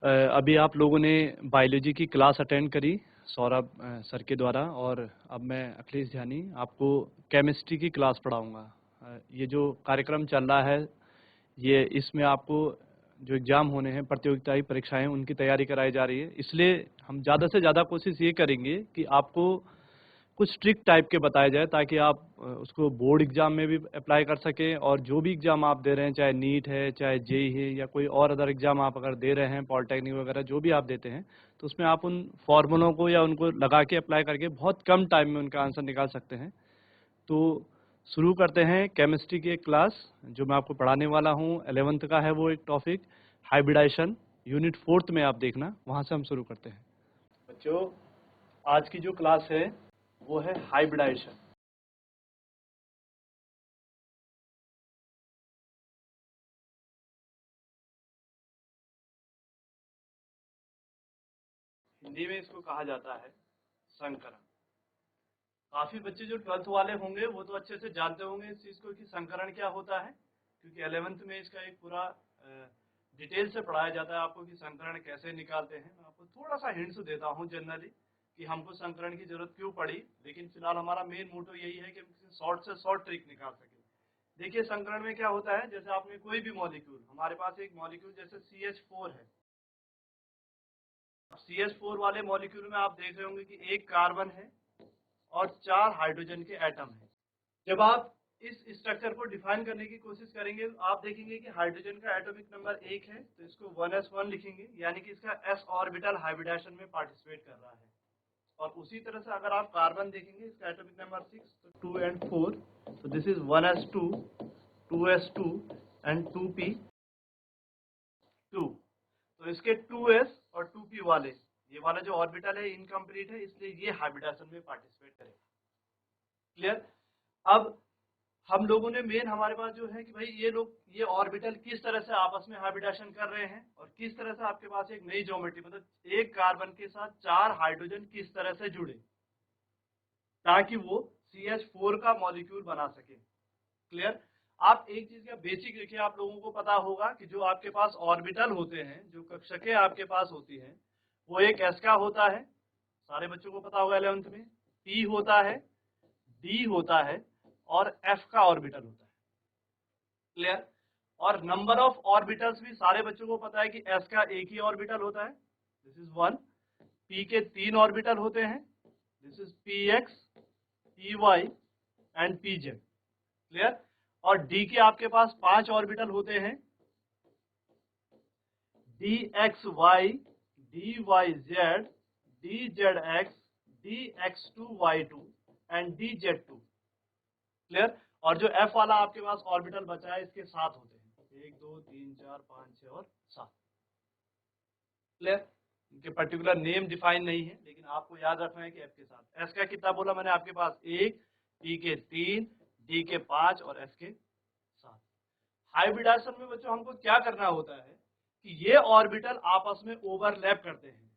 अभी आप लोगों ने बायोलॉजी की क्लास अटेंड करी सौरभ सर के द्वारा, और अब मैं अखिलेश ध्यानी आपको केमिस्ट्री की क्लास पढ़ाऊंगा। ये जो कार्यक्रम चल रहा है, ये इसमें आपको जो एग्ज़ाम होने हैं, प्रतियोगिताई परीक्षाएं, उनकी तैयारी कराई जा रही है। इसलिए हम ज़्यादा से ज़्यादा कोशिश ये करेंगे कि आपको कुछ ट्रिक टाइप के बताए जाए, ताकि आप उसको बोर्ड एग्जाम में भी अप्लाई कर सकें, और जो भी एग्जाम आप दे रहे हैं, चाहे नीट है, चाहे जेई है, या कोई और अदर एग्जाम आप अगर दे रहे हैं, पॉलिटेक्निक वगैरह जो भी आप देते हैं, तो उसमें आप उन फॉर्मूलों को या उनको लगा के अप्लाई करके बहुत कम टाइम में उनका आंसर निकाल सकते हैं। तो शुरू करते हैं केमिस्ट्री की एक क्लास जो मैं आपको पढ़ाने वाला हूँ। 11th का है वो एक टॉपिक, हाइब्रिडाइजेशन, यूनिट 4th में आप देखना, वहाँ से हम शुरू करते हैं। बच्चों, आज की जो क्लास है वो है हाइब्रिडाइजेशन। हिंदी में इसको कहा जाता है संकरण। काफी बच्चे जो 12th वाले होंगे वो तो अच्छे से जानते होंगे इस चीज को कि संकरण क्या होता है, क्योंकि 11th में इसका एक पूरा डिटेल से पढ़ाया जाता है आपको कि संकरण कैसे निकालते हैं। मैं आपको थोड़ा सा हिंट्स देता हूँ जनरली कि हमको संकरण की जरूरत क्यों पड़ी, लेकिन फिलहाल हमारा मेन मोटो यही है कि हम शॉर्ट से शॉर्ट ट्रिक निकाल सके। देखिए, संकरण में क्या होता है, जैसे आपने कोई भी मॉलिक्यूल, हमारे पास एक मॉलिक्यूल जैसे CH4 है। CH4 वाले मॉलिक्यूल में आप देख रहे होंगे कि एक कार्बन है और 4 हाइड्रोजन के एटम हैं। जब आप इस स्ट्रक्चर को डिफाइन करने की कोशिश करेंगे, आप देखेंगे कि हाइड्रोजन का एटॉमिक नंबर 1 है, तो इसको 1s1 लिखेंगे, यानी कि इसका s ऑर्बिटल हाइब्रिडेशन में पार्टिसिपेट कर रहा है। और उसी तरह से अगर आप कार्बन देखेंगे, इसका एटॉमिक नंबर 6, तो 2 and 4, तो this is 1s2, 2s2 and 2p2। तो इसके 2s और 2p वाले, ये वाला जो ऑर्बिटल है इनकम्प्लीट है, इसलिए ये हाइब्रिडेशन में पार्टिसिपेट करेगा। क्लियर? अब हम लोगों ने मेन, हमारे पास जो है कि भाई ये लोग, ये ऑर्बिटल किस तरह से आपस में हाइब्रिडेशन कर रहे हैं, और किस तरह से आपके पास एक नई ज्योमेट्री, मतलब एक कार्बन के साथ 4 हाइड्रोजन किस तरह से जुड़े ताकि वो CH4 का मॉलिक्यूल बना सके। क्लियर? आप एक चीज का बेसिक देखिए, आप लोगों को पता होगा कि जो आपके पास ऑर्बिटल होते हैं, जो कक्षकें आपके पास होती हैं, वो एक s का होता है, सारे बच्चों को पता होगा 11th में, p होता है, d होता है, और f का ऑर्बिटल होता है। क्लियर? और नंबर ऑफ ऑर्बिटल्स भी सारे बच्चों को पता है कि s का एक ही ऑर्बिटल होता है, दिस इज 1। p के 3 ऑर्बिटल होते हैं, this is px, py and pz। Clear? और d के आपके पास 5 ऑर्बिटल होते हैं, dxy, dyz, dzx, dx2y2 and dz2। Clear? और जो f वाला आपके पास ऑर्बिटल बचा है, इसके 7 होते हैं, 1 2 3 4 5 6 और 7। क्लियर? इनके पर्टिकुलर नेम डिफाइन नहीं है, लेकिन आपको याद रखना है कि f के साथ। s का कितना बोला मैंने आपके पास? 1, p के 3, d के 5 और f के 7। हाइब्रिडाइजेशन में बच्चों हमको क्या करना होता है कि ये ऑर्बिटल आपस में ओवरलैप करते हैं।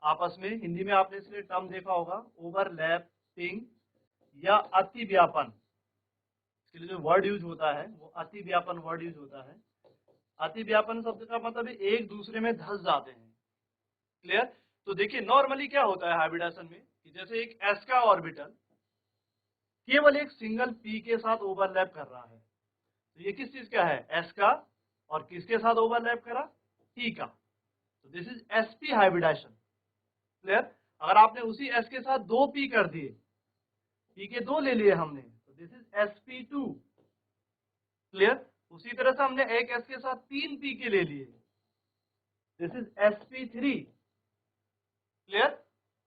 आपस में, हिंदी में आपने इसलिए टर्म देखा होगा, ओवरलैपिंग या अतिव्यापन। इसके लिए जो वर्ड यूज होता है वो अतिव्यापन वर्ड यूज होता है। अतिव्यापन शब्द का मतलब एक दूसरे में धस जाते हैं। क्लियर? तो देखिए, नॉर्मली क्या होता है हाइब्रिडेशन में कि जैसे एक s का ऑर्बिटल केवल एक सिंगल p के साथ ओवरलैप कर रहा है, तो ये किस चीज का है? s का, और किसके साथ ओवरलैप करा? t का, तो this is sp hybridisation. Clear? अगर आपने उसी s के साथ 2 p कर दिए, p के 2 ले लिए हमने, तो दिस इज sp2। क्लियर? उसी तरह से हमने एक s के साथ 3 p के ले लिए, दिस इज sp3। क्लियर?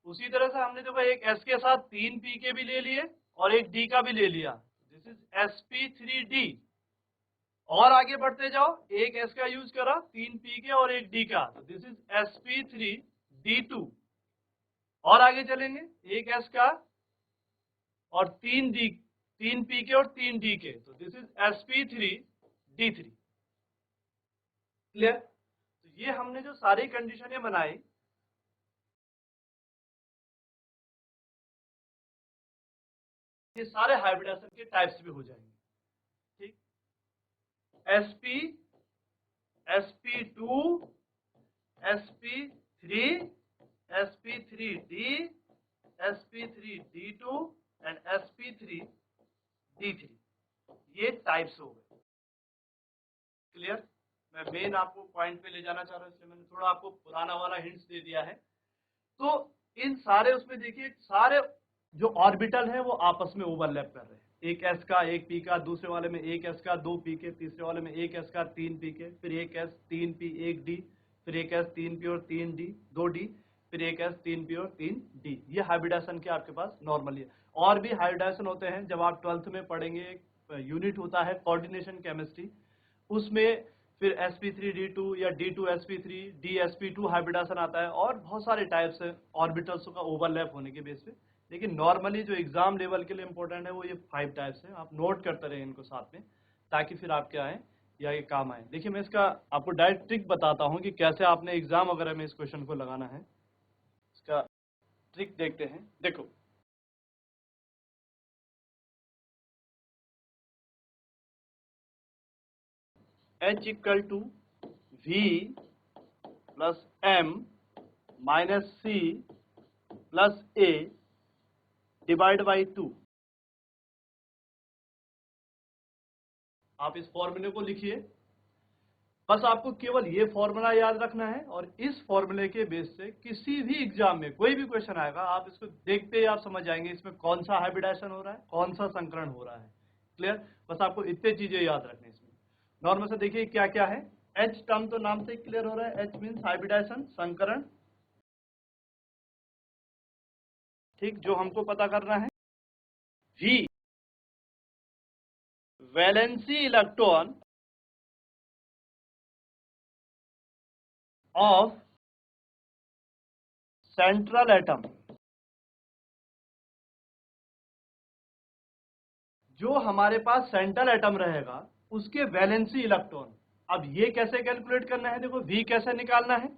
उसी तरह से हमने देखो एक s के साथ 3 p के भी ले लिए और एक d का भी ले लिया, दिस इज sp3d। और आगे बढ़ते जाओ, एक s का यूज करा, 3 p के और एक d का, तो दिस इज sp3d2। और आगे चलेंगे, एक s का और 3 p के और 3 d के, तो दिस इज sp3d3। क्लियर? तो ये हमने जो सारी कंडीशनें बनाई, ये सारे हाइब्रिडेशन के टाइप्स भी हो जाएंगे। ठीक? sp, sp2, sp3d, sp3d2 and sp3d3, ये टाइप्स हो गए। क्लियर? मैं मेन आपको पॉइंट पे ले जाना चाह रहा हूँ, इसलिए मैंने थोड़ा आपको पुराना वाला हिंट्स दे दिया है। तो इन सारे उसमें देखिए, सारे जो ऑर्बिटल है वो आपस में ओवरलैप कर रहे हैं। एक s का, एक p का, दूसरे वाले में एक s का, 2 p के, तीसरे वाले में एक s का, 3 p के, फिर एक s, 3 p, एक d, फिर एक s, 3 p और 3 d, 2 d, फिर एक s, 3 p और 3 d। ये हाइब्रिडेशन के आपके पास नॉर्मली है। और भी हाइब्रिडेशन होते हैं, जब आप 12th में पढ़ेंगे, यूनिट होता है कोऑर्डिनेशन केमिस्ट्री, उसमें फिर sp3d2 या d2sp3 dsp2 हाइब्रिडेशन आता है, और बहुत सारे टाइप्स है ऑर्बिटल्स का ओवरलैप होने के बेस पे। लेकिन नॉर्मली जो एग्जाम लेवल के लिए इंपॉर्टेंट है वो ये 5 टाइप्स है। आप नोट करते रहे इनको साथ में, ताकि फिर आपके आए या ये काम आए। देखिए मैं इसका आपको डायरेक्ट ट्रिक बताता हूँ कि कैसे आपने एग्जाम वगैरह में इस क्वेश्चन को लगाना है। इसका ट्रिक देखते हैं। देखो, H equal to V plus M minus C plus A divide by 2। आप इस फॉर्मूले को लिखिए। बस आपको केवल ये फॉर्मूला याद रखना है, और इस फॉर्मूले के बेस से किसी भी एग्जाम में कोई भी क्वेश्चन आएगा, आप इसको देखते ही आप समझ जाएंगे इसमें कौन सा हाइब्रिडेशन हो रहा है, कौन सा संकरण हो रहा है। क्लियर? बस आपको इतने चीजें याद रखनी इसमें। नॉर्मल से देखिए क्या क्या है। H टर्म तो नाम से क्लियर हो रहा है, H मीन्स हाइब्रिडेशन, संकरण। ठीक, जो हमको पता करना है। V valency electron of central atom. जो हमारे पास सेंट्रल एटम रहेगा उसके वैलेंसी इलेक्ट्रॉन। अब ये कैसे कैलकुलेट करना है, देखो V कैसे निकालना है,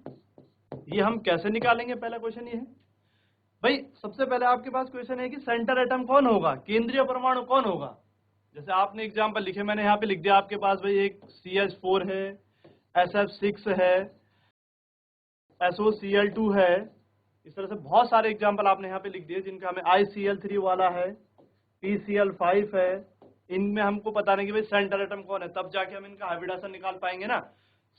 ये हम कैसे निकालेंगे, पहला क्वेश्चन ये है। भाई सबसे पहले आपके पास क्वेश्चन है कि सेंटर एटम कौन होगा, केंद्रीय परमाणु कौन होगा। जैसे आपने एग्जांपल लिखे, मैंने यहाँ पे लिख दिया आपके पास, भाई एक CH4 है, SF6 है, SOCl2 है। इस तरह से बहुत सारे एग्जांपल आपने यहाँ पे लिख दिए, जिनका हमें ICl3 वाला है, PCl5 है। इनमें हमको पता नहीं कि भाई सेंटर एटम कौन है, तब जाके हम इनका हाइब्रिडेशन निकाल पाएंगे ना।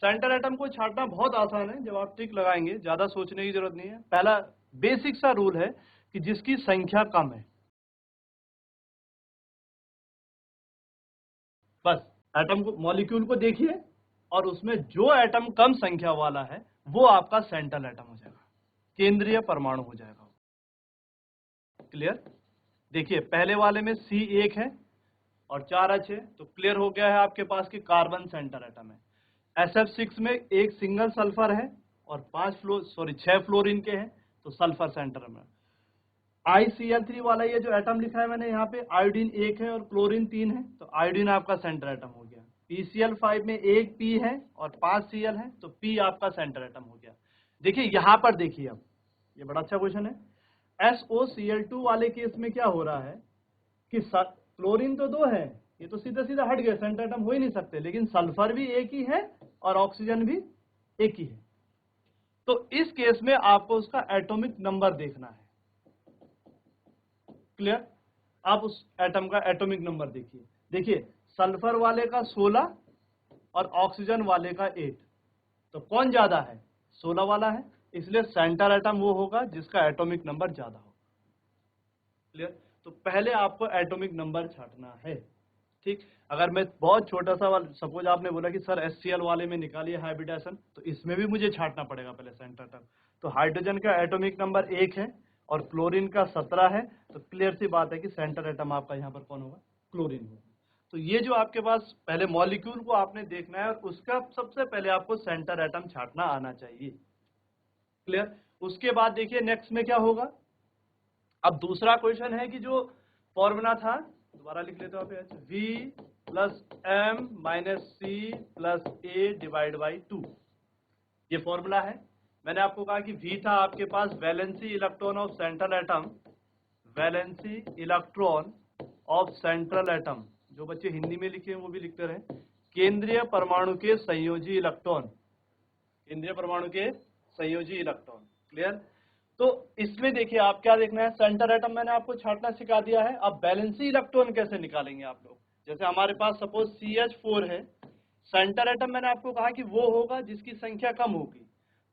सेंटर एटम को छांटना बहुत आसान है, जब आप ट्रिक लगाएंगे ज्यादा सोचने की जरूरत नहीं है। पहला बेसिक सा रूल है कि जिसकी संख्या कम है, बस एटम को, मॉलिक्यूल को देखिए, और उसमें जो एटम कम संख्या वाला है वो आपका सेंट्रल एटम हो जाएगा, केंद्रीय परमाणु हो जाएगा। क्लियर? देखिए पहले वाले में C1 है और 4 H है, तो क्लियर हो गया है आपके पास कि कार्बन सेंटर एटम है। SF6 में एक सिंगल सल्फर है और 6 फ्लोरीन के हैं, तो सल्फर सेंटर में। ICl3 वाला ये जो एटम लिखा है मैंने यहाँ पे, आयोडीन 1 है और क्लोरीन 3 है, तो आयोडीन आपका सेंटर एटम हो गया। PCl5 में एक P है और 5 Cl है, तो P आपका सेंटर एटम हो गया। देखिए यहाँ पर देखिए, अब ये बड़ा अच्छा क्वेश्चन है। SOCl2 वाले केस में क्या हो रहा है कि क्लोरीन तो 2 है, ये तो सीधा सीधा हट गए, सेंटर एटम हो ही नहीं सकते, लेकिन सल्फर भी एक ही है और ऑक्सीजन भी एक ही है। तो इस केस में आपको उसका एटॉमिक नंबर देखना है। क्लियर? आप उस एटम का एटॉमिक नंबर देखिए। देखिए सल्फर वाले का 16 और ऑक्सीजन वाले का 8, तो कौन ज्यादा है, 16 वाला है, इसलिए सेंटर एटम वो होगा जिसका एटॉमिक नंबर ज्यादा हो। क्लियर? तो पहले आपको एटॉमिक नंबर छांटना है। ठीक, अगर मैं बहुत छोटा सा वाला, सपोज आपने बोला कि सर HCl वाले में निकालिए हाइब्रिडेशन, तो इसमें भी मुझे छांटना पड़ेगा पहले सेंटर एटम। तो हाइड्रोजन का एटॉमिक नंबर 1 है और क्लोरीन का 17 है, तो क्लियर सी बात है कि सेंटर एटम आपका यहाँ पर कौन होगा, क्लोरीन होगा। तो ये जो आपके पास पहले मॉलिक्यूल को आपने देखना है, और उसका सबसे पहले आपको सेंटर एटम छांटना आना चाहिए। क्लियर? उसके बाद देखिए नेक्स्ट में क्या होगा। अब दूसरा क्वेश्चन है कि जो फॉर्मूला था, दोबारा लिख लेते हो आप, V plus M minus C plus A divide by 2, ये फॉर्मूला है। मैंने आपको कहा कि V था आपके पास valency electron of central atom, valency electron of central atom, जो बच्चे हिंदी में लिखे हैं वो भी लिखते रहे, केंद्रीय परमाणु के संयोजी इलेक्ट्रॉन, केंद्रीय परमाणु के संयोजी इलेक्ट्रॉन। क्लियर। तो इसमें देखिए आप क्या देखना है, सेंटर एटम मैंने आपको छांटना सिखा दिया है। अब वैलेंसी इलेक्ट्रॉन कैसे निकालेंगे आप लोग। जैसे हमारे पास सपोज CH4 है, सेंटर एटम मैंने आपको कहा कि वो होगा जिसकी संख्या कम होगी।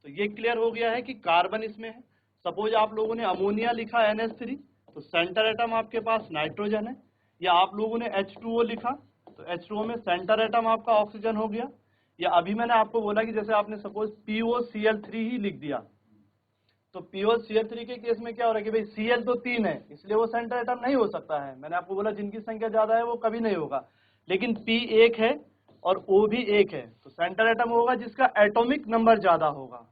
तो ये क्लियर हो गया है कि कार्बन इसमें है। सपोज आप लोगों ने अमोनिया लिखा NH3, तो सेंटर एटम आपके पास नाइट्रोजन है। या आप लोगों ने H2O लिखा, तो H2O में सेंटर एटम आपका ऑक्सीजन हो गया। या अभी मैंने आपको बोला कि जैसे आपने सपोज POCl3 ही लिख दिया, तो POCl3 के केस में क्या हो रहा है कि भाई Cl तो 3 है, इसलिए वो सेंटर एटम नहीं हो सकता है। मैंने आपको बोला जिनकी संख्या ज्यादा है वो कभी नहीं होगा। लेकिन P 1 है और O भी 1 है, तो सेंटर एटम होगा जिसका एटॉमिक नंबर ज्यादा होगा,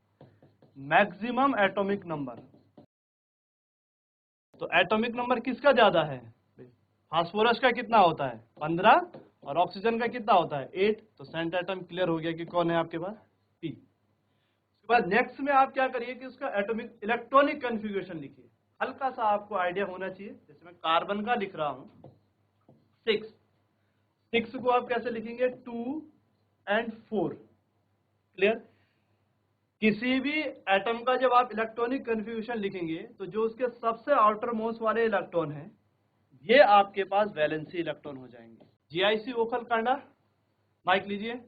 मैक्सिमम एटॉमिक नंबर। तो एटॉमिक नंबर किसका ज्यादा है, फास्फोरस का कितना होता है 15 और ऑक्सीजन का कितना होता है 8। तो सेंटर एटम क्लियर हो गया कि कौन है आपके पास, P। उसके बाद नेक्स्ट में आप क्या करिए कि उसका एटॉमिक इलेक्ट्रॉनिक कन्फिग्रेशन लिखिए। हल्का सा आपको आइडिया होना चाहिए। जैसे मैं कार्बन का लिख रहा हूं 6 को आप कैसे लिखेंगे 2 और 4। क्लियर। किसी भी एटम का जब आप इलेक्ट्रॉनिक कन्फिग्रेशन लिखेंगे तो जो उसके सबसे आउटर मोस्ट वाले इलेक्ट्रॉन हैं ये आपके पास वैलेंसी इलेक्ट्रॉन हो जाएंगे। GIC ओखल कांडा, माइक लीजिए।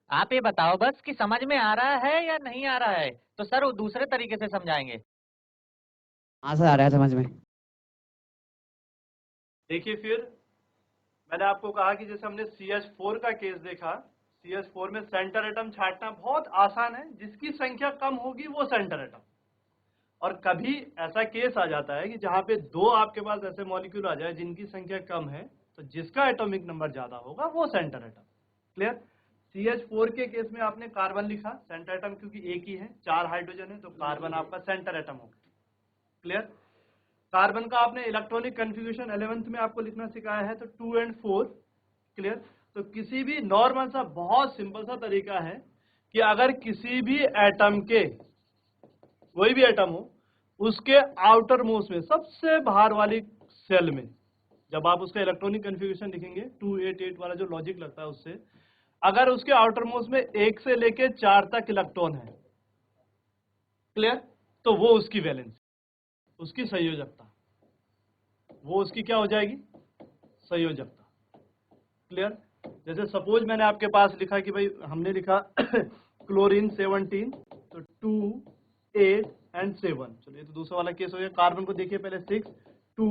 आप ये बताओ बस कि समझ में आ रहा है या नहीं आ रहा है, तो सर वो दूसरे तरीके से समझाएंगे। हाँ सर, आ रहा है समझ में। देखिए फिर मैंने आपको कहा कि जैसे हमने CH4 का केस देखा, CH4 में सेंटर एटम छांटना बहुत आसान है, जिसकी संख्या कम होगी वो सेंटर एटम। और कभी ऐसा केस आ जाता है कि जहां पे दो आपके पास ऐसे मॉलिक्यूल आ जाए जिनकी संख्या कम है, तो जिसका एटॉमिक नंबर ज्यादा होगा वो सेंटर एटम। क्लियर। CH4 के केस में आपने कार्बन लिखा, सेंटर एटम क्योंकि एक ही है, 4 हाइड्रोजन है, तो कार्बन आपका सेंटर एटम होगा। क्लियर। कार्बन का आपने इलेक्ट्रॉनिक कन्फिग्रेशन 11th में आपको लिखना सिखाया है, तो 2 और 4। क्लियर। तो किसी भी नॉर्मल सा बहुत सिंपल सा तरीका है कि अगर किसी भी एटम के, कोई भी एटम हो, उसके आउटर मोस्ट में सबसे बाहर वाली सेल में जब आप उसका इलेक्ट्रॉनिक कन्फिग्रेशन लिखेंगे 288 वाला जो लॉजिक लगता है उससे, अगर उसके आउटर मोस्ट में 1 से लेके 4 तक इलेक्ट्रॉन है, क्लियर, तो वो उसकी वैलेंसी, उसकी संयोजकता, वो उसकी क्या हो जाएगी, संयोजकता। क्लियर। जैसे सपोज मैंने आपके पास लिखा कि भाई हमने लिखा क्लोरीन 17, तो 2, 8 और 7। चलो ये तो दूसरा वाला केस हो गया। कार्बन को देखिए पहले 6, 2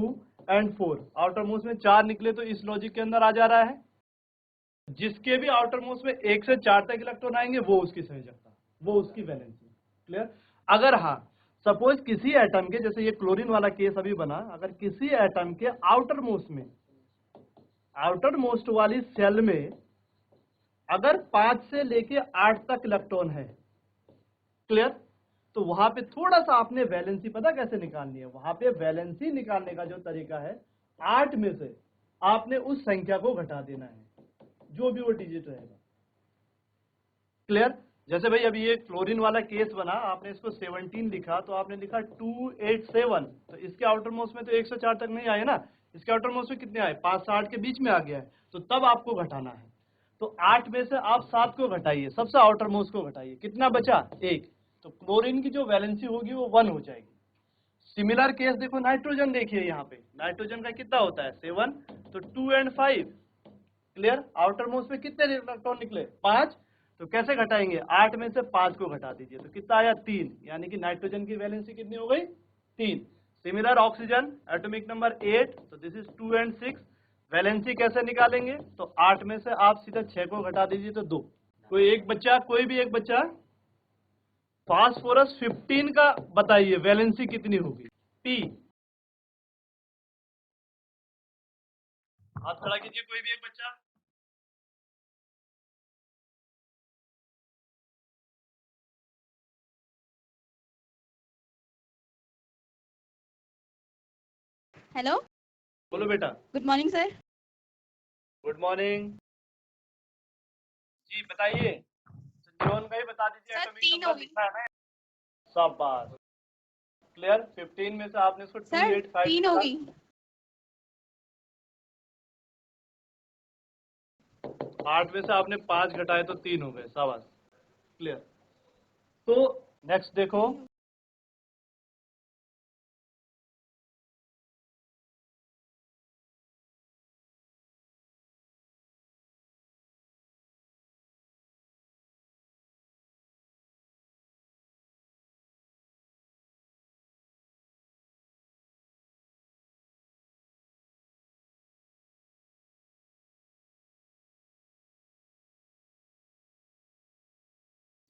और 4, आउटर मोस्ट में 4 निकले तो इस लॉजिक के अंदर आ जा रहा है। जिसके भी आउटर मोस्ट में 1 से 4 तक इलेक्ट्रॉन आएंगे वो उसकी संयोजकता, वो उसकी वैलेंसी। क्लियर। अगर हाँ सपोज किसी एटम के, जैसे ये क्लोरीन वाला केस अभी बना, अगर किसी एटम के आउटर मोस्ट में, आउटर मोस्ट वाली सेल में अगर 5 से लेके 8 तक इलेक्ट्रॉन है, क्लियर, तो वहां पे थोड़ा सा आपने वैलेंसी पता कैसे निकालनी है। वहां पे वैलेंसी निकालने का जो तरीका है, 8 में से आपने उस संख्या को घटा देना है, जो भी वो डिजिट रहेगा। क्लियर। जैसे भाई अभी ये क्लोरीन वाला केस बना, आपने इसको 17 लिखा, तो आपने लिखा 287, तो इसके आउटर मोस्ट में तो 104 तक नहीं आए ना, इसके आउटर मोस्ट में कितने आए, 5 से 8 के बीच में आ गया है, तो तब आपको घटाना है। तो 8 में से आप 7 को घटाइए, सबसे आउटर मोस्ट को घटाइए, कितना बचा 1, तो क्लोरीन की जो वैलेंसी होगी वो 1 हो जाएगी। सिमिलर केस देखो नाइट्रोजन, देखिए यहाँ पे नाइट्रोजन का कितना होता है 7, तो 2 और 5। क्लियर। आउटर मोस्ट में कितने इलेक्ट्रॉन निकले 5, तो कैसे घटाएंगे, 8 में से 5 को घटा दीजिए, तो कितना आया 3, यानी कि नाइट्रोजन की वैलेंसी कितनी हो गई 3। सिमिलर ऑक्सीजन एटॉमिक नंबर 8, तो दिस इज 2 और 6। वैलेंसी कैसे निकालेंगे, तो 8 में से आप सीधा 6 को घटा दीजिए तो 2। कोई एक बच्चा, कोई भी एक बच्चा फास्फोरस 15 का बताइए वैलेंसी कितनी होगी, P। हाथ खड़ा कीजिए कोई भी एक बच्चा। हेलो, बोलो बेटा। Good morning sir. Good morning ji, बताइए। संजीवन का ही बता दीजिए, सर एटॉमिक 3 नंबर होगी। लिखना है ना। शाबाश। क्लियर। 15 में से आपने इसको सर 285 3 लिखा। होगी। 8 में से आपने 5 घटाए तो 3 हो गए, शाबाश, क्लियर। तो नेक्स्ट देखो,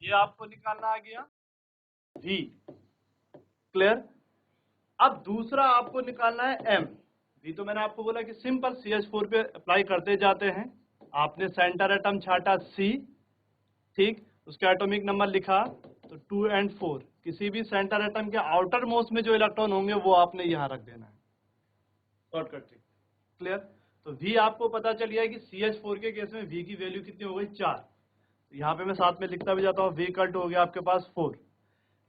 ये आपको निकालना आ गया V, क्लियर। अब दूसरा आपको निकालना है M। V तो मैंने आपको बोला कि सिंपल CH4 पे अप्लाई करते जाते हैं। आपने सेंटर एटम छाटा C, ठीक, उसका एटॉमिक नंबर लिखा तो 2 और 4। किसी भी सेंटर एटम के आउटर मोस्ट में जो इलेक्ट्रॉन होंगे वो आपने यहाँ रख देना है, शॉर्टकट ट्रिक, क्लियर। तो V आपको पता चल गया है कि CH4 के केस में V की वैल्यू कितनी हो गई, 4। यहाँ पे मैं साथ में लिखता भी जाता हूँ, V इक्वल टू हो गया आपके पास 4।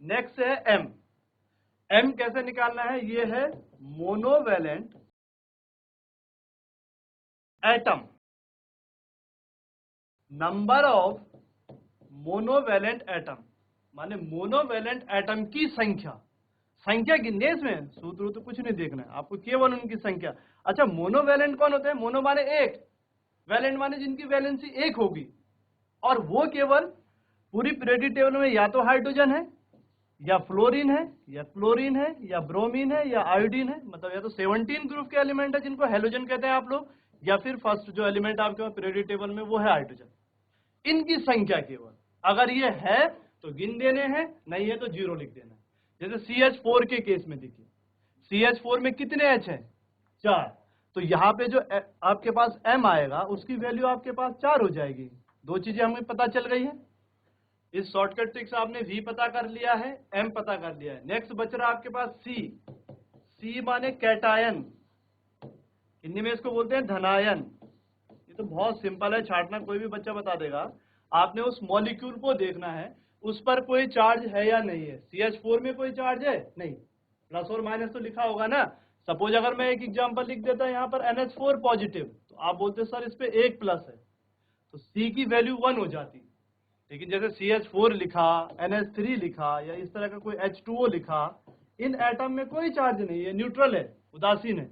नेक्स्ट है M। M कैसे निकालना है, ये है monovalent atom, number of monovalent atom, माने मोनोवैलेंट एटम की संख्या। संख्या गिनने इसमें सूत्र तो कुछ नहीं देखना है आपको, केवल उनकी संख्या। अच्छा, मोनोवैलेंट कौन होते हैं, मोनो माने एक, वैलेंट माने जिनकी वैलेंसी एक होगी, और वो केवल पूरी पीरियोडिक टेबल में या तो हाइड्रोजन है, या फ्लोरीन है, या क्लोरीन है, या ब्रोमीन है, या आयोडीन है। मतलब या तो 17 ग्रुप के एलिमेंट है जिनको हेलोजन कहते हैं आप लोग, या फिर फर्स्ट जो एलिमेंट आपके पास पीरियोडिक टेबल में वो है हाइड्रोजन। इनकी संख्या केवल, अगर ये है तो गिन देने हैं, नहीं है तो 0 लिख देना है। जैसे CH4 के केस में देखिए, CH4 में कितने H हैं, 4। तो यहाँ पे जो आपके पास M आएगा उसकी वैल्यू आपके पास 4 हो जाएगी। दो चीजें हमें पता चल गई है। इस शॉर्टकट ट्रिक से आपने V पता कर लिया है, M पता कर लिया है। नेक्स्ट बच रहा आपके पास C माने कैटायन, हिंदी में इसको बोलते हैं धनायन। ये तो बहुत सिंपल है, छाटना कोई भी बच्चा बता देगा। आपने उस मॉलिक्यूल को देखना है उस पर कोई चार्ज है या नहीं है। CH4 में कोई चार्ज है नहीं, प्लस और माइनस तो लिखा होगा ना। सपोज अगर मैं एक एग्जांपल लिख देता यहाँ पर NH4 पॉजिटिव, तो आप बोलते सर इस पे 1 प्लस है, तो C की वैल्यू 1 हो जाती। लेकिन जैसे CH4 लिखा, NH3 लिखा, या इस तरह का कोई H2O लिखा, इन एटम में कोई चार्ज नहीं है, न्यूट्रल है, उदासीन है,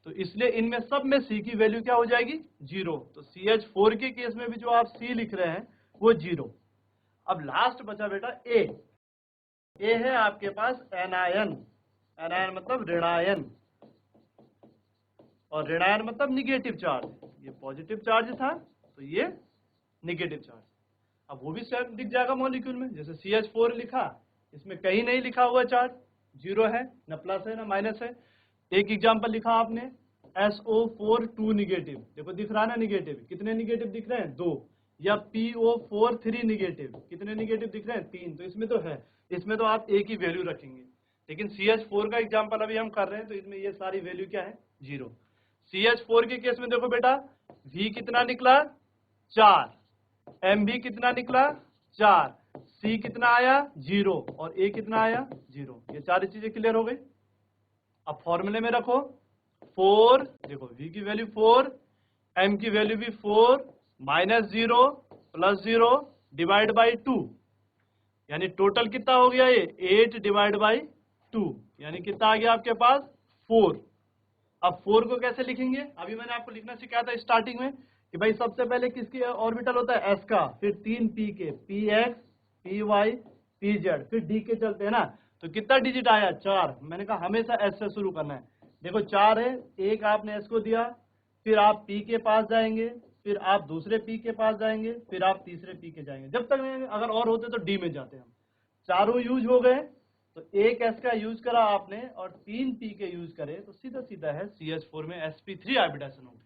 तो इसलिए इनमें सब में C की वैल्यू क्या हो जाएगी, 0। तो CH4 के केस में भी जो आप C लिख रहे हैं वो 0। अब लास्ट बचा बेटा A है आपके पास एनायन, एनायन मतलब ऋणायन, और ऋणायन मतलब निगेटिव चार्ज। ये पॉजिटिव चार्ज था तो ये निगेटिव चार्ज। अब वो भी सेम दिख जाएगा मॉलिक्यूल में, जैसे CH4 लिखा, इसमें कहीं नहीं लिखा हुआ चार्ज, 0 है, न प्लस है न माइनस है। एक एग्जांपल लिखा आपने SO4 2 निगेटिव, देखो दिख रहा है ना निगेटिव, कितने निगेटिव दिख रहे हैं, 2। या PO4 3 निगेटिव, कितने निगेटिव दिख रहे हैं, 3। तो इसमें तो है, इसमें तो आप एक ही वैल्यू रखेंगे। लेकिन CH4 का एग्जांपल अभी हम कर रहे हैं तो इसमें ये सारी वैल्यू क्या है, 0। CH4 के केस में देखो बेटा, V कितना निकला, 4, MB कितना निकला, 4, C कितना आया, 0, और A कितना आया, 0। ये सारी चीजें क्लियर हो गई। अब फॉर्मूले में रखो 4, देखो V की वैल्यू 4, M की वैल्यू भी 4, -0 +0 डिवाइड बाई 2, यानी टोटल कितना हो गया ये 8 डिवाइड बाई 2, यानी कितना आ गया आपके पास 4। अब 4 को कैसे लिखेंगे, अभी मैंने आपको लिखना सिखाया था स्टार्टिंग में कि भाई सबसे पहले किसकी ऑर्बिटल होता है, S का, फिर 3 P के, PX, PY, PZ, फिर D के चलते हैं ना। तो कितना डिजिट आया, 4। मैंने कहा हमेशा S से शुरू करना है। देखो 4 है, एक आपने S को दिया, फिर आप P के पास जाएंगे, फिर आप दूसरे P के पास जाएंगे, फिर आप तीसरे P के जाएंगे, जब तक नहीं, अगर और होते तो D में जाते हम। चारों यूज हो गए, तो एक S का यूज करा आपने और 3 P के यूज करे, तो सीधा सीधा है CH4 में sp3 हाइब्रिडाइजेशन हो गया।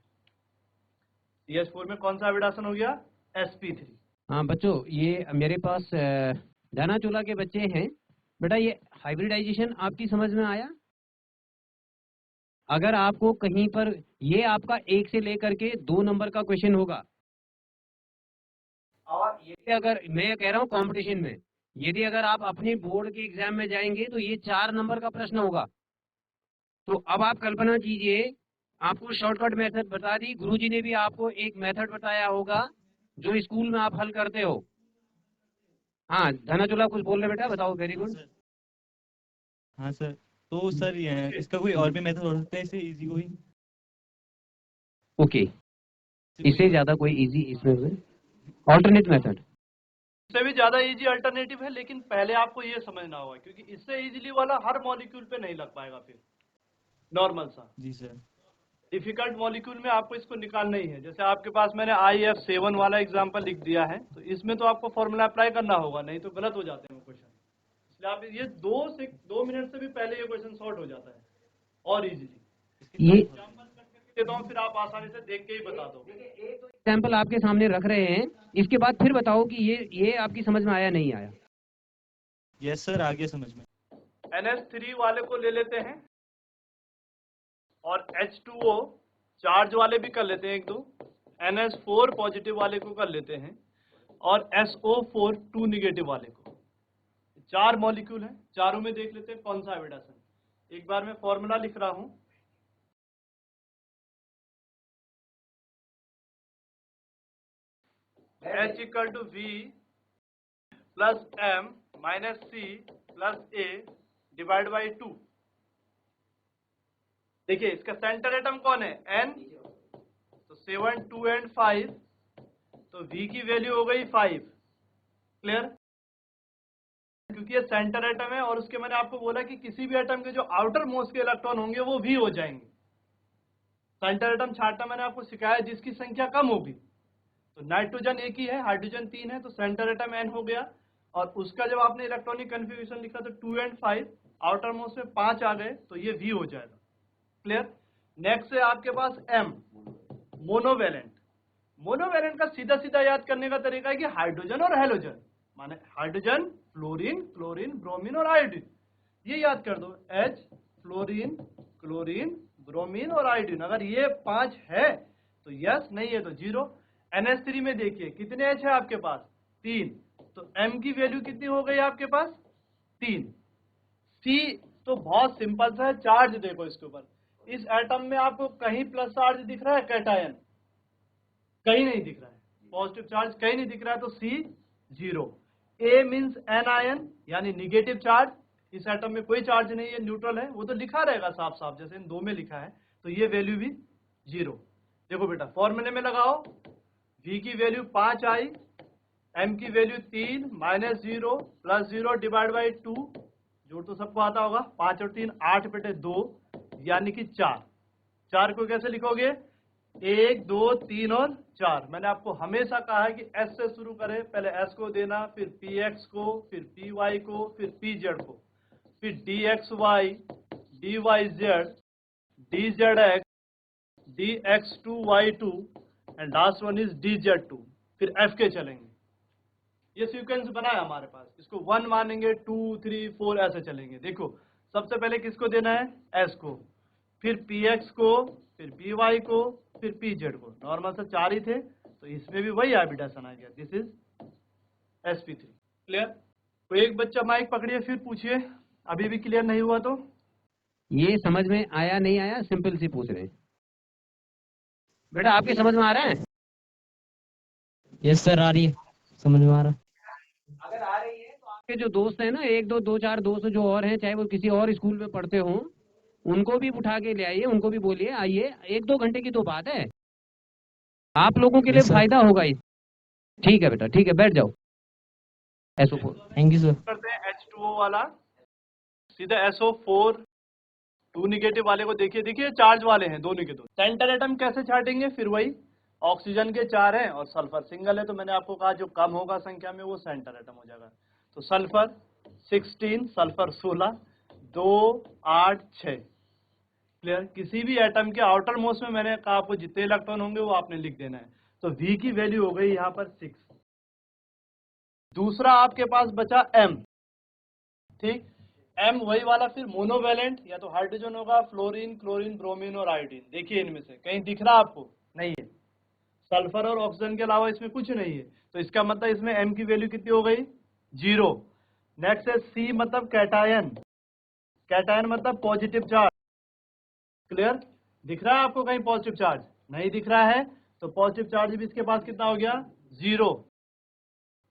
CH4 में कौन सा हाइब्रिडाइजेशन हो गया, sp3। हाँ बच्चों, ये मेरे पास दाना चूल्हा के बच्चे हैं। बेटा ये हाइब्रिडाइजेशन आपकी समझ में आया? अगर आपको कहीं पर, ये आपका 1 से लेकर के 2 नंबर का क्वेश्चन होगा, और ये अगर मैं कह रहा हूँ कंपटीशन में, यदि अगर आप अपने बोर्ड के एग्जाम में जाएंगे तो ये 4 नंबर का प्रश्न होगा। तो अब आप कल्पना कीजिए आपको शॉर्टकट मेथड बता दी, गुरुजी ने भी आपको एक मेथड बताया होगा जो स्कूल में आप हल करते हो। हाँ धनाचुला कुछ बोल रहे बेटा, बताओ। Very good. हाँ सर, तो सर ये इसका कोई और भी मेथड हो सकता है इससे इजी कोई? ओके, इससे ज्यादा कोई इजी इसमें ऑल्टरनेट मेथड? इससे भी ज्यादा इजी अल्टरनेटिव है, लेकिन पहले आपको ये समझना होगा, क्योंकि इससे इजीली वाला हर मॉलिक्यूल पे नहीं लग पाएगा फिर नॉर्मल सा। जी सर। डिफिकल्ट मॉलिक्यूल में आपको इसको निकालना ही है। जैसे आपके पास मैंने IF7 वाला एग्जांपल लिख दिया है, तो इसमें तो आपको फॉर्मूला अप्लाई करना होगा, नहीं तो गलत हो जाते हैं क्वेश्चन। इसलिए आप ये 2 मिनट से भी पहले ये क्वेश्चन सॉर्ट हो जाता है और इजीली। ये एग्जांपल करके देता हूँ, फिर आप आसानी से देख के ही बता दो। एग्जाम्पल आपके सामने रख रहे हैं, इसके बाद फिर बताओ कि ये आपकी समझ में आया नहीं आया। यस सर, आ गया समझ में। NH3 वाले को ले लेते हैं और H2O चार्ज वाले भी कर लेते हैं एक दो, NH4 पॉजिटिव वाले को कर लेते हैं और SO4 2 निगेटिव वाले को। 4 मॉलिक्यूल हैं, चारों में देख लेते हैं कौन सा है बेटा सर। एक बार मैं फॉर्मूला लिख रहा हूं, H equal to V plus M minus C plus A divide by 2। देखिए इसका सेंटर एटम कौन है? N, तो 7 2 एंड 5, तो V की वैल्यू हो गई 5। क्लियर? क्योंकि ये सेंटर एटम है और उसके मैंने आपको बोला कि किसी भी एटम के जो आउटर मोस्ट के इलेक्ट्रॉन होंगे वो V हो जाएंगे। सेंटर एटम छांटना मैंने आपको सिखाया, जिसकी संख्या कम होगी। तो नाइट्रोजन एक ही है, हाइड्रोजन 3 है, तो सेंटर एटम N हो गया। और उसका जब आपने इलेक्ट्रॉनिक कन्फिग्रेशन लिखा तो 2 एंड 5, आउटर मोस्ट में 5 आ गए, तो ये V हो जाएगा। क्लियर? नेक्स्ट है आपके पास M, मोनोवैलेंट। मोनोवैलेंट का सीधा सीधा याद करने का तरीका है कि हाइड्रोजन और हेलोजन, माने हाइड्रोजन, फ्लोरीन, क्लोरीन, ब्रोमीन और आयोडीन, ये याद कर दो। H, फ्लोरीन, क्लोरीन, ब्रोमीन और आयोडीन। अगर ये 5 है तो यस, नहीं है तो 0। NH3 में देखिए कितने H है आपके पास? 3, तो M की वैल्यू कितनी हो गई आपके पास? 3। C तो बहुत सिंपल सा है, चार्ज देखो इसके ऊपर। इस एटम में आपको कहीं प्लस चार्ज दिख रहा है? कैटायन कहीं नहीं दिख रहा है, पॉजिटिव चार्ज कहीं नहीं दिख रहा है, तो C 0। A मीन्स एनायन, यानी निगेटिव चार्ज। इस एटम में कोई चार्ज नहीं है, न्यूट्रल है, वो तो लिखा रहेगा साफ साफ, जैसे इन 2 में लिखा है, तो ये वैल्यू भी 0। देखो बेटा फॉर्मूले में लगाओ, V की वैल्यू 5 आई, M की value 3 minus 0 plus 0 divide by 2, जोड़ तो सबको आता होगा, 5 और 3 8 बटे 2 यानी कि 4। 4 को कैसे लिखोगे? 1 2 3 और 4। मैंने आपको हमेशा कहा है कि S से शुरू करें, पहले S को देना, फिर PX को, फिर PY को, फिर PZ को, फिर DXY, DYZ, DZX, DX2Y2 and last one is DZ2, फिर F के चलेंगे। ये सीक्वेंस बना है हमारे पास, इसको 1 मानेंगे, 2 3 4 ऐसे चलेंगे। देखो सबसे पहले किसको देना है? S को, फिर PX को, फिर PY को, फिर PZ को। नॉर्मल से 4 ही थे, तो इसमें भी वही हाइब्रिडेशन आ गया। This is sp3। क्लियर? तो एक बच्चा माइक पकड़िए, फिर पूछिए, अभी भी क्लियर नहीं हुआ तो। ये समझ में आया नहीं आया, सिंपल सी पूछ रहे हैं बेटा। आपके समझ में आ रहा है? यस सर, आ रही है, समझ में आ रहा है। अगर आ रही है तो आपके जो दोस्त हैं ना, 1 2 2 4 दोस्त जो और हैं, चाहे वो किसी और स्कूल में पढ़ते हों, उनको भी उठा के ले आइए, उनको भी बोलिए आइए। 1 2 घंटे की तो बात है, आप लोगों के लिए Yes, sir. फायदा होगा इस। ठीक है बेटा, ठीक है, बैठ जाओ। SO4 thank you sir. करते हैं H2O वाला, सीधा SO4 2 निगेटिव वाले को देखिए। देखिए चार्ज वाले हैं दोनों के दो। सेंटर एटम कैसे छाटेंगे? फिर वही, ऑक्सीजन के 4 हैं और सल्फर सिंगल है, तो मैंने आपको कहा जो कम होगा संख्या में वो सेंटर एटम हो जाएगा। तो सल्फर 16, सल्फर 16, 2 8 6। क्लियर? किसी भी एटम के आउटर मोस्ट में मैंने कहा आपको जितने इलेक्ट्रॉन होंगे वो आपने लिख देना है। तो V की वैल्यू हो गई यहाँ पर 6। दूसरा आपके पास बचा M। ठीक, M वही वाला, फिर मोनोवैलेंट, या तो हाइड्रोजन होगा, फ्लोरीन, क्लोरीन, ब्रोमीन और आयोडीन। देखिए इनमें से कहीं दिख रहा आपको? नहीं है। सल्फर और ऑक्सीजन के अलावा इसमें कुछ नहीं है, तो इसका मतलब इसमें M की वैल्यू कितनी हो गई? 0। नेक्स्ट है C, मतलब कैटायन। कैटायन मतलब पॉजिटिव चार्ज। क्लियर? दिख रहा है आपको कहीं पॉजिटिव चार्ज? नहीं दिख रहा है, तो पॉजिटिव चार्ज भी इसके पास कितना हो गया? 0।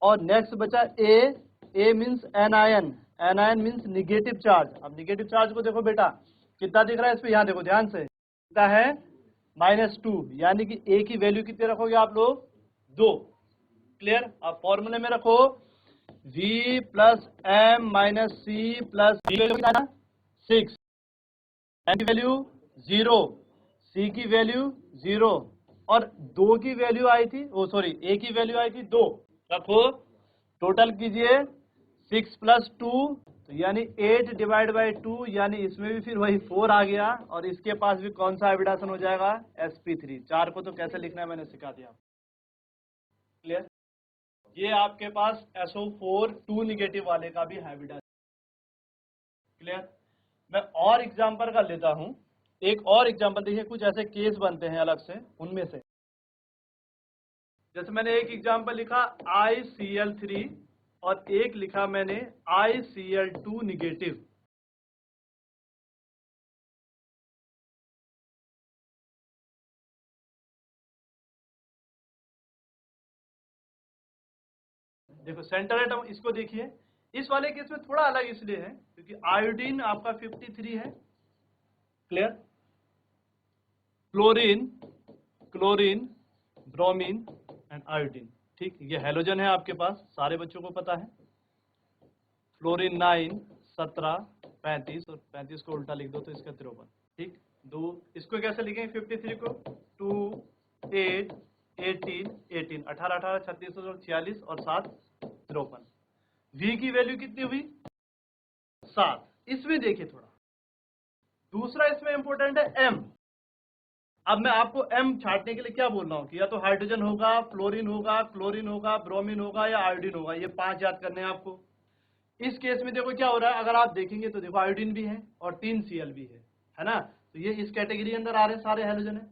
और नेक्स्ट बचा A means anion, anion means negative charge. अब निगेटिव चार्ज को देखो बेटा कितना दिख रहा है इस पे, यहाँ देखो ध्यान से, कितना है? -2, यानी कि ए की वैल्यू कितने रखोगे आप लोग? 2। क्लियर? अब फॉर्मूले में रखो V plus M minus C plus V value कितना? 6, M की वैल्यू 0, C की वैल्यू 0 और 2 की वैल्यू आई थी, ओ सॉरी A की वैल्यू आई थी 2। रखो, टोटल कीजिए 6 प्लस 2, तो यानी 8 डिवाइड बाई 2, यानी इसमें भी फिर वही 4 आ गया और इसके पास भी कौन सा हाइब्रिडेशन हो जाएगा? sp3। 4 को तो कैसे लिखना है मैंने सिखा दिया। क्लियर? ये आपके पास SO4 2 निगेटिव वाले का भी हाइब्रिडेशन। क्लियर? मैं और एग्जांपल कर लेता हूं। एक और एग्जांपल देखिए, कुछ ऐसे केस बनते हैं अलग से, उनमें से जैसे मैंने एक एग्जांपल लिखा ICl3 और एक लिखा मैंने ICl2 निगेटिव। देखो सेंटर एटम, इसको देखिए, इस वाले केस में थोड़ा अलग इसलिए है क्योंकि आयोडीन आपका 53 है। Clear? Chlorine, chlorine, bromine and iodine, ठीक, ये हेलोजन है आपके पास, सारे बच्चों को पता है। फ्लोरीन 9, 17, 35 और 35 को उल्टा लिख दो तो इसका 53, ठीक। दो, इसको कैसे लिखेंगे 53 को? 2, 8, 18, 18, 18, 18, 36 और 46 और 7, 53। V की वैल्यू कितनी हुई? 7। इसमें देखिए थोड़ा, दूसरा इसमें इंपॉर्टेंट है M। अब मैं आपको M छांटने के लिए क्या बोल रहा हूँ कि या तो हाइड्रोजन होगा, फ्लोरीन होगा, क्लोरीन होगा, ब्रोमीन होगा या आयोडीन होगा, ये 5 याद करने हैं आपको। इस केस में देखो क्या हो रहा है, अगर आप देखेंगे तो देखो आयोडीन भी है और 3 Cl भी है ना, तो ये इस कैटेगरी अंदर आ रहे हैं, सारे हेलोजन है।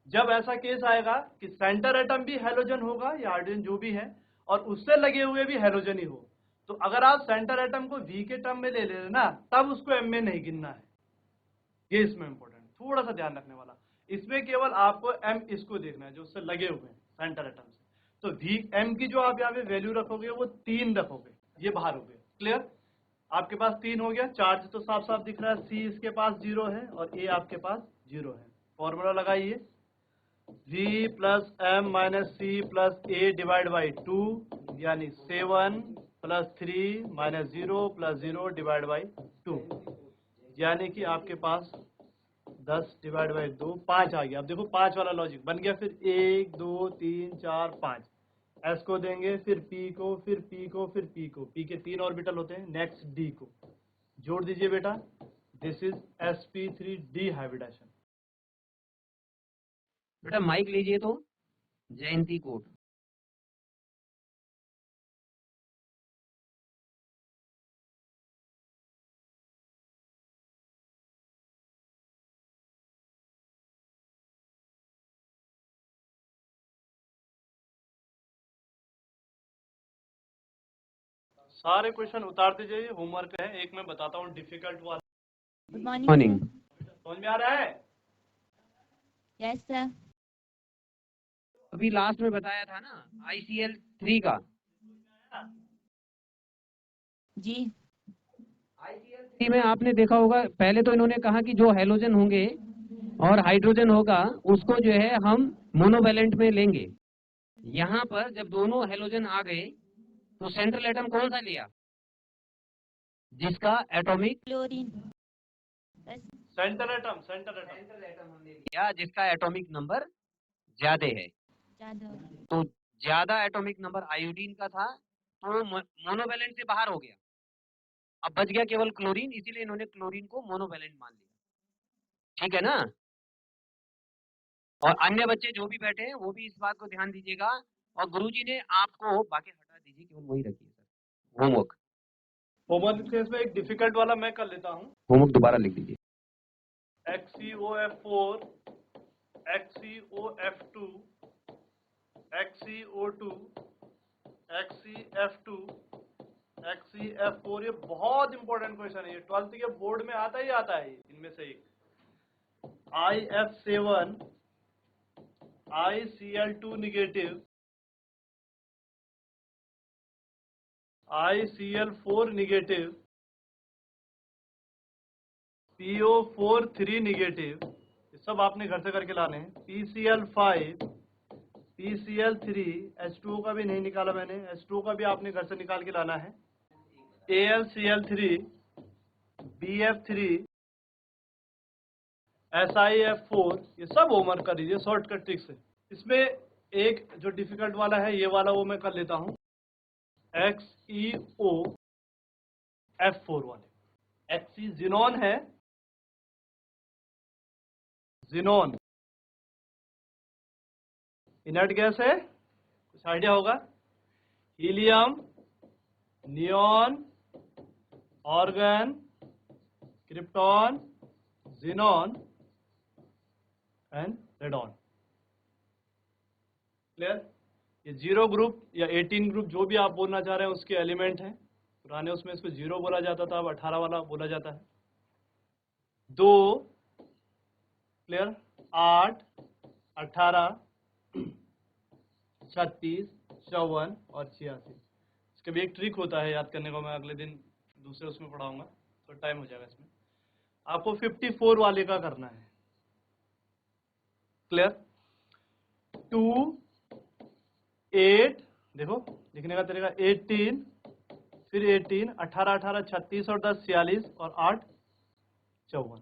जब ऐसा केस आएगा कि सेंटर एटम भी हेलोजन होगा या आयोडीन जो भी है और उससे लगे हुए भी हेलोजन ही हो, तो अगर आप सेंटर एटम को V के टर्म में ले ले ना, तब उसको M में नहीं गिनना है। ये इसमें इंपॉर्टेंट, थोड़ा सा ध्यान रखने वाला। इसमें केवल आपको M इसको देखना है जो उससे लगे हुए हैं सेंटर एटम से। तो V M की जो आप यहाँ पे वैल्यू रखोगे वो 3 रखोगे, ये बाहर हो गए। क्लियर? आपके पास 3 हो गया। चार्ज तो साफ साफ दिख रहा है, C इसके पास 0 है और A आपके पास 0 है। फॉर्मूला लगाइए, V plus M minus C plus A divide by 2, यानी 7 plus 3 minus 0 plus 0 divide by 2, यानी कि आपके पास 10 डिवाइड बाई 2, 5 आ गया। अब देखो 5 वाला लॉजिक बन गया। फिर 1, 2, 3, 4, 5 S को देंगे, फिर P को, फिर P को, फिर P को। P के 3 ऑर्बिटल होते हैं। नेक्स्ट D को जोड़ दीजिए बेटा, दिस इज sp3d हाइब्रिडेशन। बेटा माइक लीजिए तो, जयंती कोट। सारे क्वेश्चन उतारते जाइए, होमवर्क है। एक मैं बताता हूँ डिफिकल्ट वाला। Good morning morning. समझ में आ रहा है? Yes sir. अभी लास्ट में बताया था ना ICl3 का। जी। ICl3 में आपने देखा होगा, पहले तो इन्होंने कहा कि जो हेलोजन होंगे और हाइड्रोजन होगा उसको जो है हम मोनोवैलेंट में लेंगे। यहाँ पर जब दोनों हेलोजन आ गए तो सेंट्रल एटम कौन सा लिया? जिसका एटॉमिक, क्लोरीन। सेंटर एटम हमने लिया जिसका एटॉमिक नंबर ज्यादा है। ज्यादा। तो ज्यादा एटॉमिक नंबर आयोडीन का था, तो मोनोवैलेंट से बाहर हो गया। अब बच गया केवल क्लोरीन, इसीलिए इन्होंने क्लोरीन को मोनोवैलेंट मान लिया। ठीक है ना? और अन्य बच्चे जो भी बैठे हैं वो भी इस बात को ध्यान दीजिएगा। और गुरुजी ने आपको, बाकी हटा दीजिए, केवल वही रखिए सर। होमवर्क होमवर्क में एक डिफिकल्ट वाला मैं कर लेता हूँ। होमवर्क दोबारा लिख दीजिए। XeOF4, XeOF2, XeO2, XeF2, XeF4, ये बहुत इंपॉर्टेंट क्वेश्चन है। ये 12th के बोर्ड में आता ही आता है इनमें से एक। IF7 ICl2 negative ICl4 negative PO4 3 negative, ये सब आपने घर से करके लाने हैं। PCl5 PCl3 H2O का भी नहीं निकाला मैंने, H2O का भी आपने घर से निकाल के लाना है। AlCl3 BF3 SiF4, ये सब होमवर्क कर लीजिए शॉर्टकट ट्रिक से। इसमें एक जो डिफिकल्ट वाला है ये वाला, वो मैं कर लेता हूँ, XeOF4 वाले। Xe जिनोन है, जिनोन इनर्ट गैस है, कुछ आइडिया होगा। Helium, neon, organ, krypton, xenon and radon. Clear? ये 0 ग्रुप या 18 ग्रुप जो भी आप बोलना चाह रहे हैं उसके एलिमेंट हैं। पुराने उसमें इसको 0 बोला जाता था, अब 18 वाला बोला जाता है। 2, क्लियर, 8, 18, 36, 54 और 86। इसका भी एक ट्रिक होता है याद करने को, मैं अगले दिन दूसरे उसमें पढ़ाऊंगा, तो टाइम हो जाएगा इसमें। आपको 54 वाले का करना है। क्लियर? 2, 8, देखो लिखने का तरीका, 18, फिर 18, 18, 18, 36 और 10 46 और 8 54।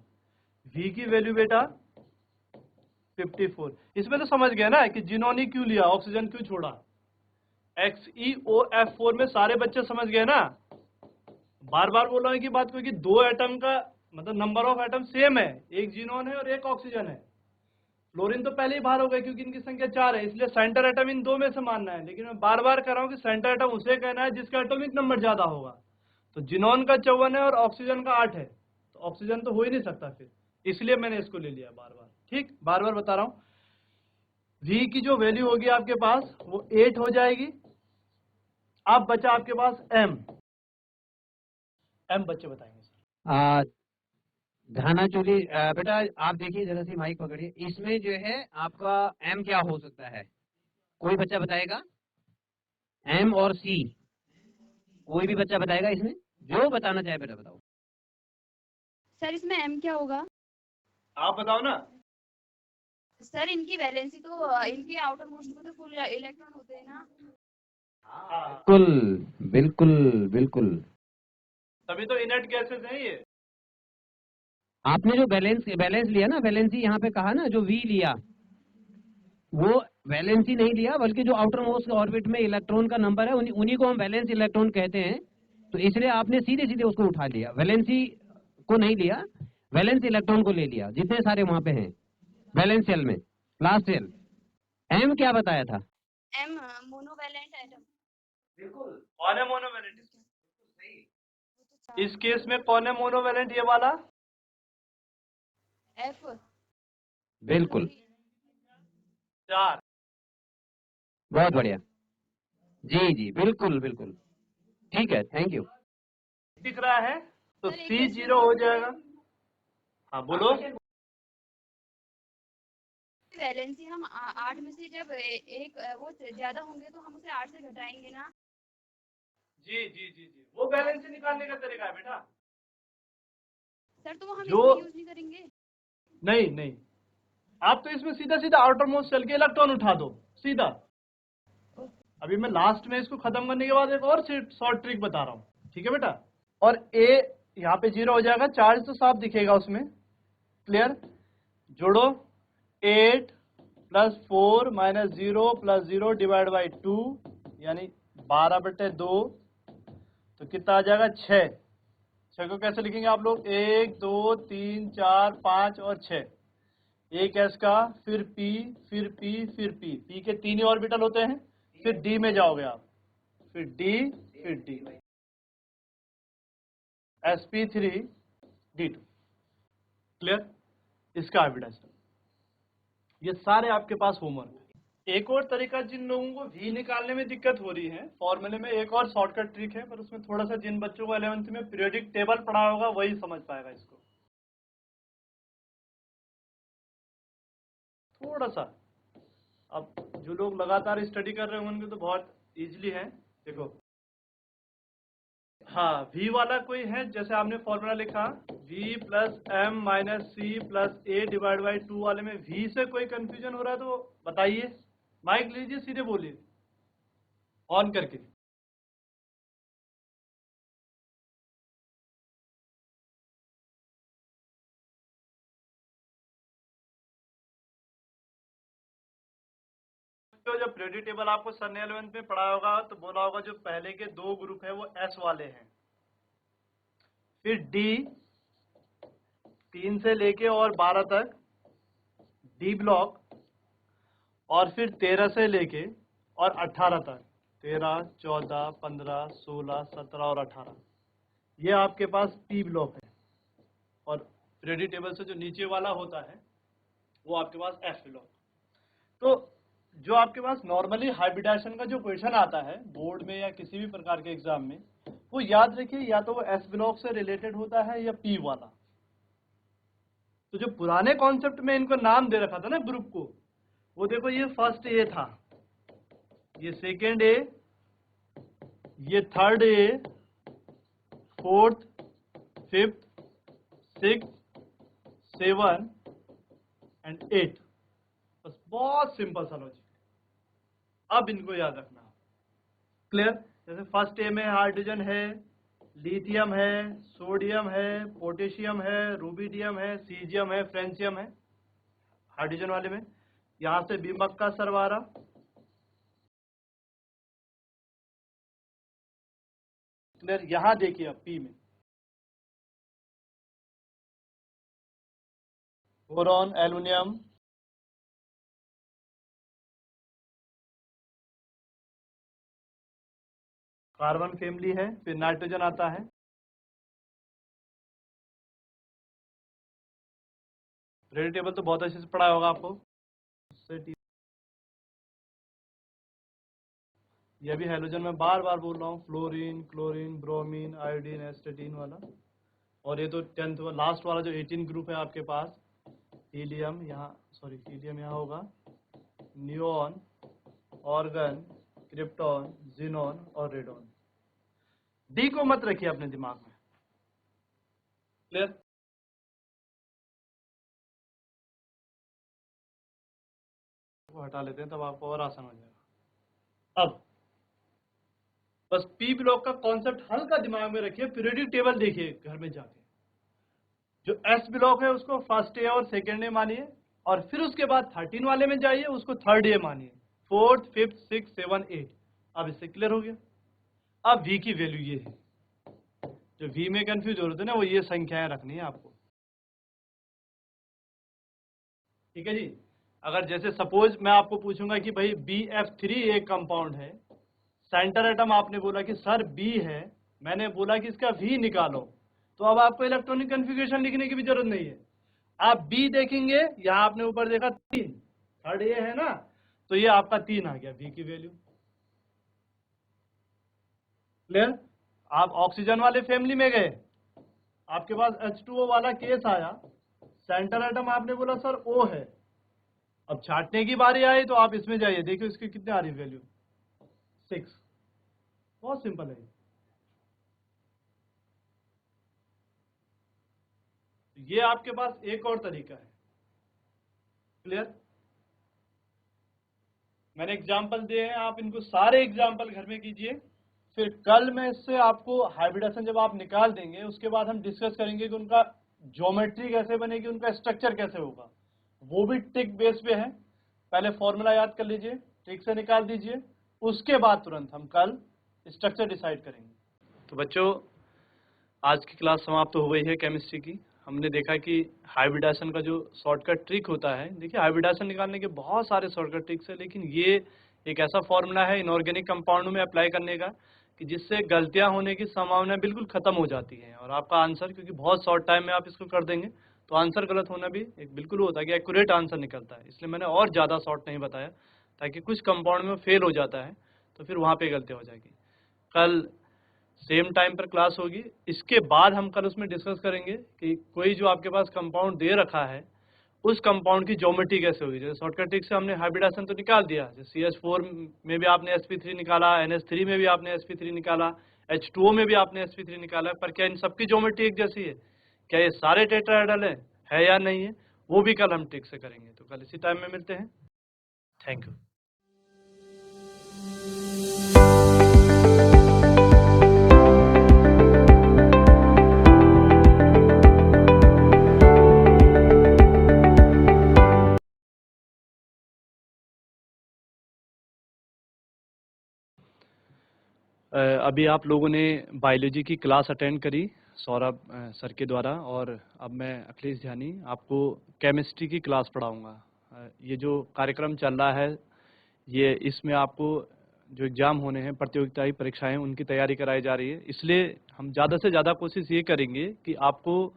V की वैल्यू बेटा 54। इसमें तो समझ गया ना कि जिनोनी क्यों लिया, ऑक्सीजन क्यों छोड़ा। XeOF4 में सारे बच्चे समझ गए ना। बार बार बोल रहा हूं कि बात कोई कि 2 एटम का मतलब नंबर ऑफ एटम सेम है, एक जिनोन है और एक ऑक्सीजन है। फ्लोरीन तो पहले ही बाहर हो गए क्योंकि इनकी संख्या 4 है, इसलिए सेंटर एटम इन 2 में से मानना है। लेकिन मैं बार बार कह रहा हूं कि सेंटर एटम उसे कहना है जिसका एटॉमिक नंबर ज्यादा होगा। तो जिनोन का 54 है और ऑक्सीजन का 8 है, तो ऑक्सीजन तो हो ही नहीं सकता फिर, इसलिए मैंने इसको ले लिया बार बार। ठीक, बार बार बता रहा हूं। V की जो वैल्यू होगी आपके पास वो 8 हो जाएगी। अब बचा आपके पास M बच्चे बताएंगे सर। धाना चोली बेटा आप देखिए जरा सी माइक पकड़िए। इसमें जो है आपका M क्या हो सकता है, कोई बच्चा बताएगा? M और C, कोई भी बच्चा बताएगा इसमें? जो बताना चाहे बेटा बताओ। सर इसमें M क्या होगा? आप बताओ ना। सर इनकी वैलेंसी तो इनके आउटर मोस्ट में तो फुल इलेक्ट्रॉन होते हैं ना। बिल्कुल बिल्कुल बिल्कुल, तभी तो इनर्ट गैसेस हैं ये। आपने जो बैलेंस लिया ना, वैलेंसी यहाँ पे कहा ना, जो V लिया वो वैलेंसी नहीं लिया, बल्कि जो आउटर मोस्ट ऑर्बिट में इलेक्ट्रॉन का नंबर है उन्हीं को हम वैलेंस इलेक्ट्रॉन कहते हैं। तो इसलिए आपने सीधे सीधे उसको उठा लिया, वैलेंसी को नहीं लिया, वैलेंस इलेक्ट्रॉन को ले लिया, जितने सारे वहां पे हैं वैलेंस सेल में, लास्ट सेल। M क्या बताया था? M monovalent atom. बिल्कुल, कौन है मोनोवैलेंट? इस केस में कौन है मोनोवैलेंट? ये वाला F। बिल्कुल, 4। बहुत बढ़िया, जी जी बिल्कुल बिल्कुल, ठीक है, थैंक यू। दिख रहा है तो सर, एक C क्वेश्चन 0 हो जाएगा। हाँ बोलो। वैलेंसी हम 8 में से जब एक वो ज्यादा होंगे तो हम उसे 8 से घटाएंगे ना। जी जी जी जी, वो बैलेंस निकालने का तरीका है बेटा। सर तो वो हम जो इसमें यूज नहीं करेंगे। नहीं नहीं, आप तो इसमें सीधा सीधा आउटर मोस्ट सेल के इलेक्ट्रॉन उठा दो सीधा। अभी मैं लास्ट में इसको खत्म करने के बाद एक और शॉर्ट ट्रिक बता रहा हूँ, ठीक है बेटा। और A यहाँ पे 0 हो जाएगा, चार्ज तो साफ दिखेगा उसमें। क्लियर? जोड़ो, 8 + 4 - 0 + 0 डिवाइड बाई 2 यानी 12/2, तो कितना आ जाएगा? 6। 6 को कैसे लिखेंगे आप लोग? 1 2 3 4 5 और 6। एक S का, फिर P, फिर P, फिर P। P के 3 ही ऑर्बिटल होते हैं। फिर D में जाओगे आप, फिर D, फिर D, sp3 d2। क्लियर? इसका एविडेंस। ये सारे आपके पास होमवर्क है। एक और तरीका, जिन लोगों को V निकालने में दिक्कत हो रही है, फॉर्मूले में एक और शॉर्टकट ट्रिक है, पर उसमें थोड़ा सा, जिन बच्चों को 11th में पीरियोडिक टेबल पढ़ा होगा वही समझ पाएगा इसको। थोड़ा सा। अब जो लोग लगातार स्टडी कर रहे हैं उनके तो बहुत इजीली है। देखो, हाँ, v वाला कोई है, जैसे आपने फॉर्मूला लिखा v plus M minus C plus A divide by 2 वाले में v से कोई कंफ्यूजन हो रहा है तो बताइए, माइक लीजिए, सीधे बोलिए ऑन करके। तो जब पीरियोडिक टेबल आपको सन 11th में पढ़ा होगा तो बोला होगा जो पहले के 2 ग्रुप है वो S वाले हैं, फिर D 3 से लेके और 12 तक D ब्लॉक, और फिर 13 से लेके और 18 तक, 13, 14, 15, 16, 17 और 18, ये आपके पास P ब्लॉक है। और पीरियोडिक टेबल से जो नीचे वाला होता है वो आपके पास F ब्लॉक। तो जो आपके पास नॉर्मली हाइब्रिडाइजेशन का जो क्वेश्चन आता है बोर्ड में या किसी भी प्रकार के एग्जाम में, वो याद रखिए या तो वो S ब्लॉक से रिलेटेड होता है या P वाला। तो जो पुराने कॉन्सेप्ट में इनको नाम दे रखा था ना ग्रुप को, वो देखो ये फर्स्ट ए था, ये सेकेंड ए, ये third A, fourth, fifth, six, 7 and 8। बस बहुत सिंपल सा लॉजिक, अब इनको याद रखना। क्लियर? जैसे फर्स्ट ए में हाइड्रोजन है, लिथियम है, सोडियम है, पोटेशियम है, रूबिडियम है, सीजियम है, फ्रेंशियम है हाइड्रोजन वाले में। यहां से बीमक का सरवारा, क्लियर? यहां देखिए अब पी में बोरॉन, एल्युमिनियम, कार्बन फैमिली है, फिर नाइट्रोजन आता है, पीरियोडिक टेबल तो बहुत अच्छे से पढ़ा होगा आपको। यह भी हैलोजन में बार बार बोल रहा हूँ, फ्लोरीन, क्लोरीन, ब्रोमीन, आयोडीन, एस्टेटीन वाला। और ये तो 10th लास्ट वाला जो 18 ग्रुप है आपके पास, हीलियम यहाँ, सॉरी हीलियम यहाँ होगा, नियोन, ऑर्गन, क्रिप्टॉन, जीनॉन और रेडॉन। डी को मत रखिए अपने दिमाग में। क्लियर? हटा लेते हैं तब आपको और आसान हो जाएगा। अब बस पी ब्लॉक का कॉन्सेप्ट हल्का दिमाग में रखिए, पीरियोडिक टेबल देखिए घर में जाके। जो एस ब्लॉक है उसको फर्स्ट ए और सेकेंड ए मानिए, और फिर उसके बाद 13 वाले में जाइए, उसको थर्ड ए मानिए, फोर्थ, फिफ्थ, 6, 7, 8। अब इससे क्लियर हो गया। अब v की वैल्यू ये है, जो v में कंफ्यूज हो रहे थे ना, वो ये संख्याएं रखनी है आपको। ठीक है जी? अगर जैसे सपोज मैं आपको पूछूंगा कि भाई BF3 एक कंपाउंड है, सेंटर एटम आपने बोला कि सर B है, मैंने बोला कि इसका V निकालो, तो अब आपको इलेक्ट्रॉनिक कन्फिग्रेशन लिखने की भी जरूरत नहीं है। आप B देखेंगे, यहां आपने ऊपर देखा 3, थर्ड ए है ना, तो ये आपका 3 आ गया V की वैल्यू। क्लियर? आप ऑक्सीजन वाले फैमिली में गए, आपके पास H2O वाला केस आया, सेंटर एटम आपने बोला सर O है, अब छांटने की बारी आई तो आप इसमें जाइए, देखिए इसकी कितने आ रही वैल्यू, 6। बहुत सिंपल है। ये आपके पास एक और तरीका है। क्लियर? मैंने एग्जाम्पल दिए हैं, आप इनको सारे एग्जाम्पल घर में कीजिए, फिर कल मैं इससे आपको हाइब्रिडेशन जब आप निकाल देंगे उसके बाद हम डिस्कस करेंगे कि उनका ज्योमेट्री कैसे बनेगी, उनका स्ट्रक्चर कैसे होगा, वो भी ट्रिक बेस पे है। पहले फॉर्मूला याद कर लीजिए, ट्रिक से निकाल दीजिए, उसके बाद तुरंत हम कल स्ट्रक्चर डिसाइड करेंगे। तो बच्चों, आज की क्लास समाप्त हो गई है केमिस्ट्री की। हमने देखा कि हाइब्रिडेशन का जो शॉर्टकट ट्रिक होता है, देखिए हाइब्रिडेशन निकालने के बहुत सारे शॉर्टकट ट्रिक्स है, लेकिन ये एक ऐसा फॉर्मूला है इनऑर्गेनिक कंपाउंड में अप्लाई करने का कि जिससे गलतियां होने की संभावना बिल्कुल खत्म हो जाती है, और आपका आंसर, क्योंकि बहुत शॉर्ट टाइम में आप इसको कर देंगे तो आंसर गलत होना भी एक बिल्कुल होता है कि एक्यूरेट आंसर निकलता है। इसलिए मैंने और ज़्यादा शॉर्ट नहीं बताया, ताकि कुछ कंपाउंड में फेल हो जाता है तो फिर वहाँ पे गलतियाँ हो जाएगी। कल सेम टाइम पर क्लास होगी, इसके बाद हम कल उसमें डिस्कस करेंगे कि कोई जो आपके पास कंपाउंड दे रखा है उस कंपाउंड की ज्योमेट्री कैसे होगी। जैसे शॉर्टकट ट्रिक से हमने हाइब्रिडाइजेशन तो निकाल दिया, जैसे CH4 में भी आपने sp3 निकाला, NH3 में भी आपने sp3 निकाला, H2O में भी आपने sp3 निकाला, पर क्या इन सबकी ज्योमेट्री एक जैसी है, क्या ये सारे टेट्राहेड्रल है या नहीं है, वो भी कल हम ट्रिक से करेंगे। तो कल इसी टाइम में मिलते हैं। Thank you. अभी आप लोगों ने बायोलॉजी की क्लास अटेंड करी सौरभ सर के द्वारा, और अब मैं अखिलेश ध्यानी आपको केमिस्ट्री की क्लास पढ़ाऊंगा। ये जो कार्यक्रम चल रहा है, ये इसमें आपको जो एग्ज़ाम होने हैं, प्रतियोगिताई परीक्षाएं, उनकी तैयारी कराई जा रही है। इसलिए हम ज़्यादा से ज़्यादा कोशिश ये करेंगे कि आपको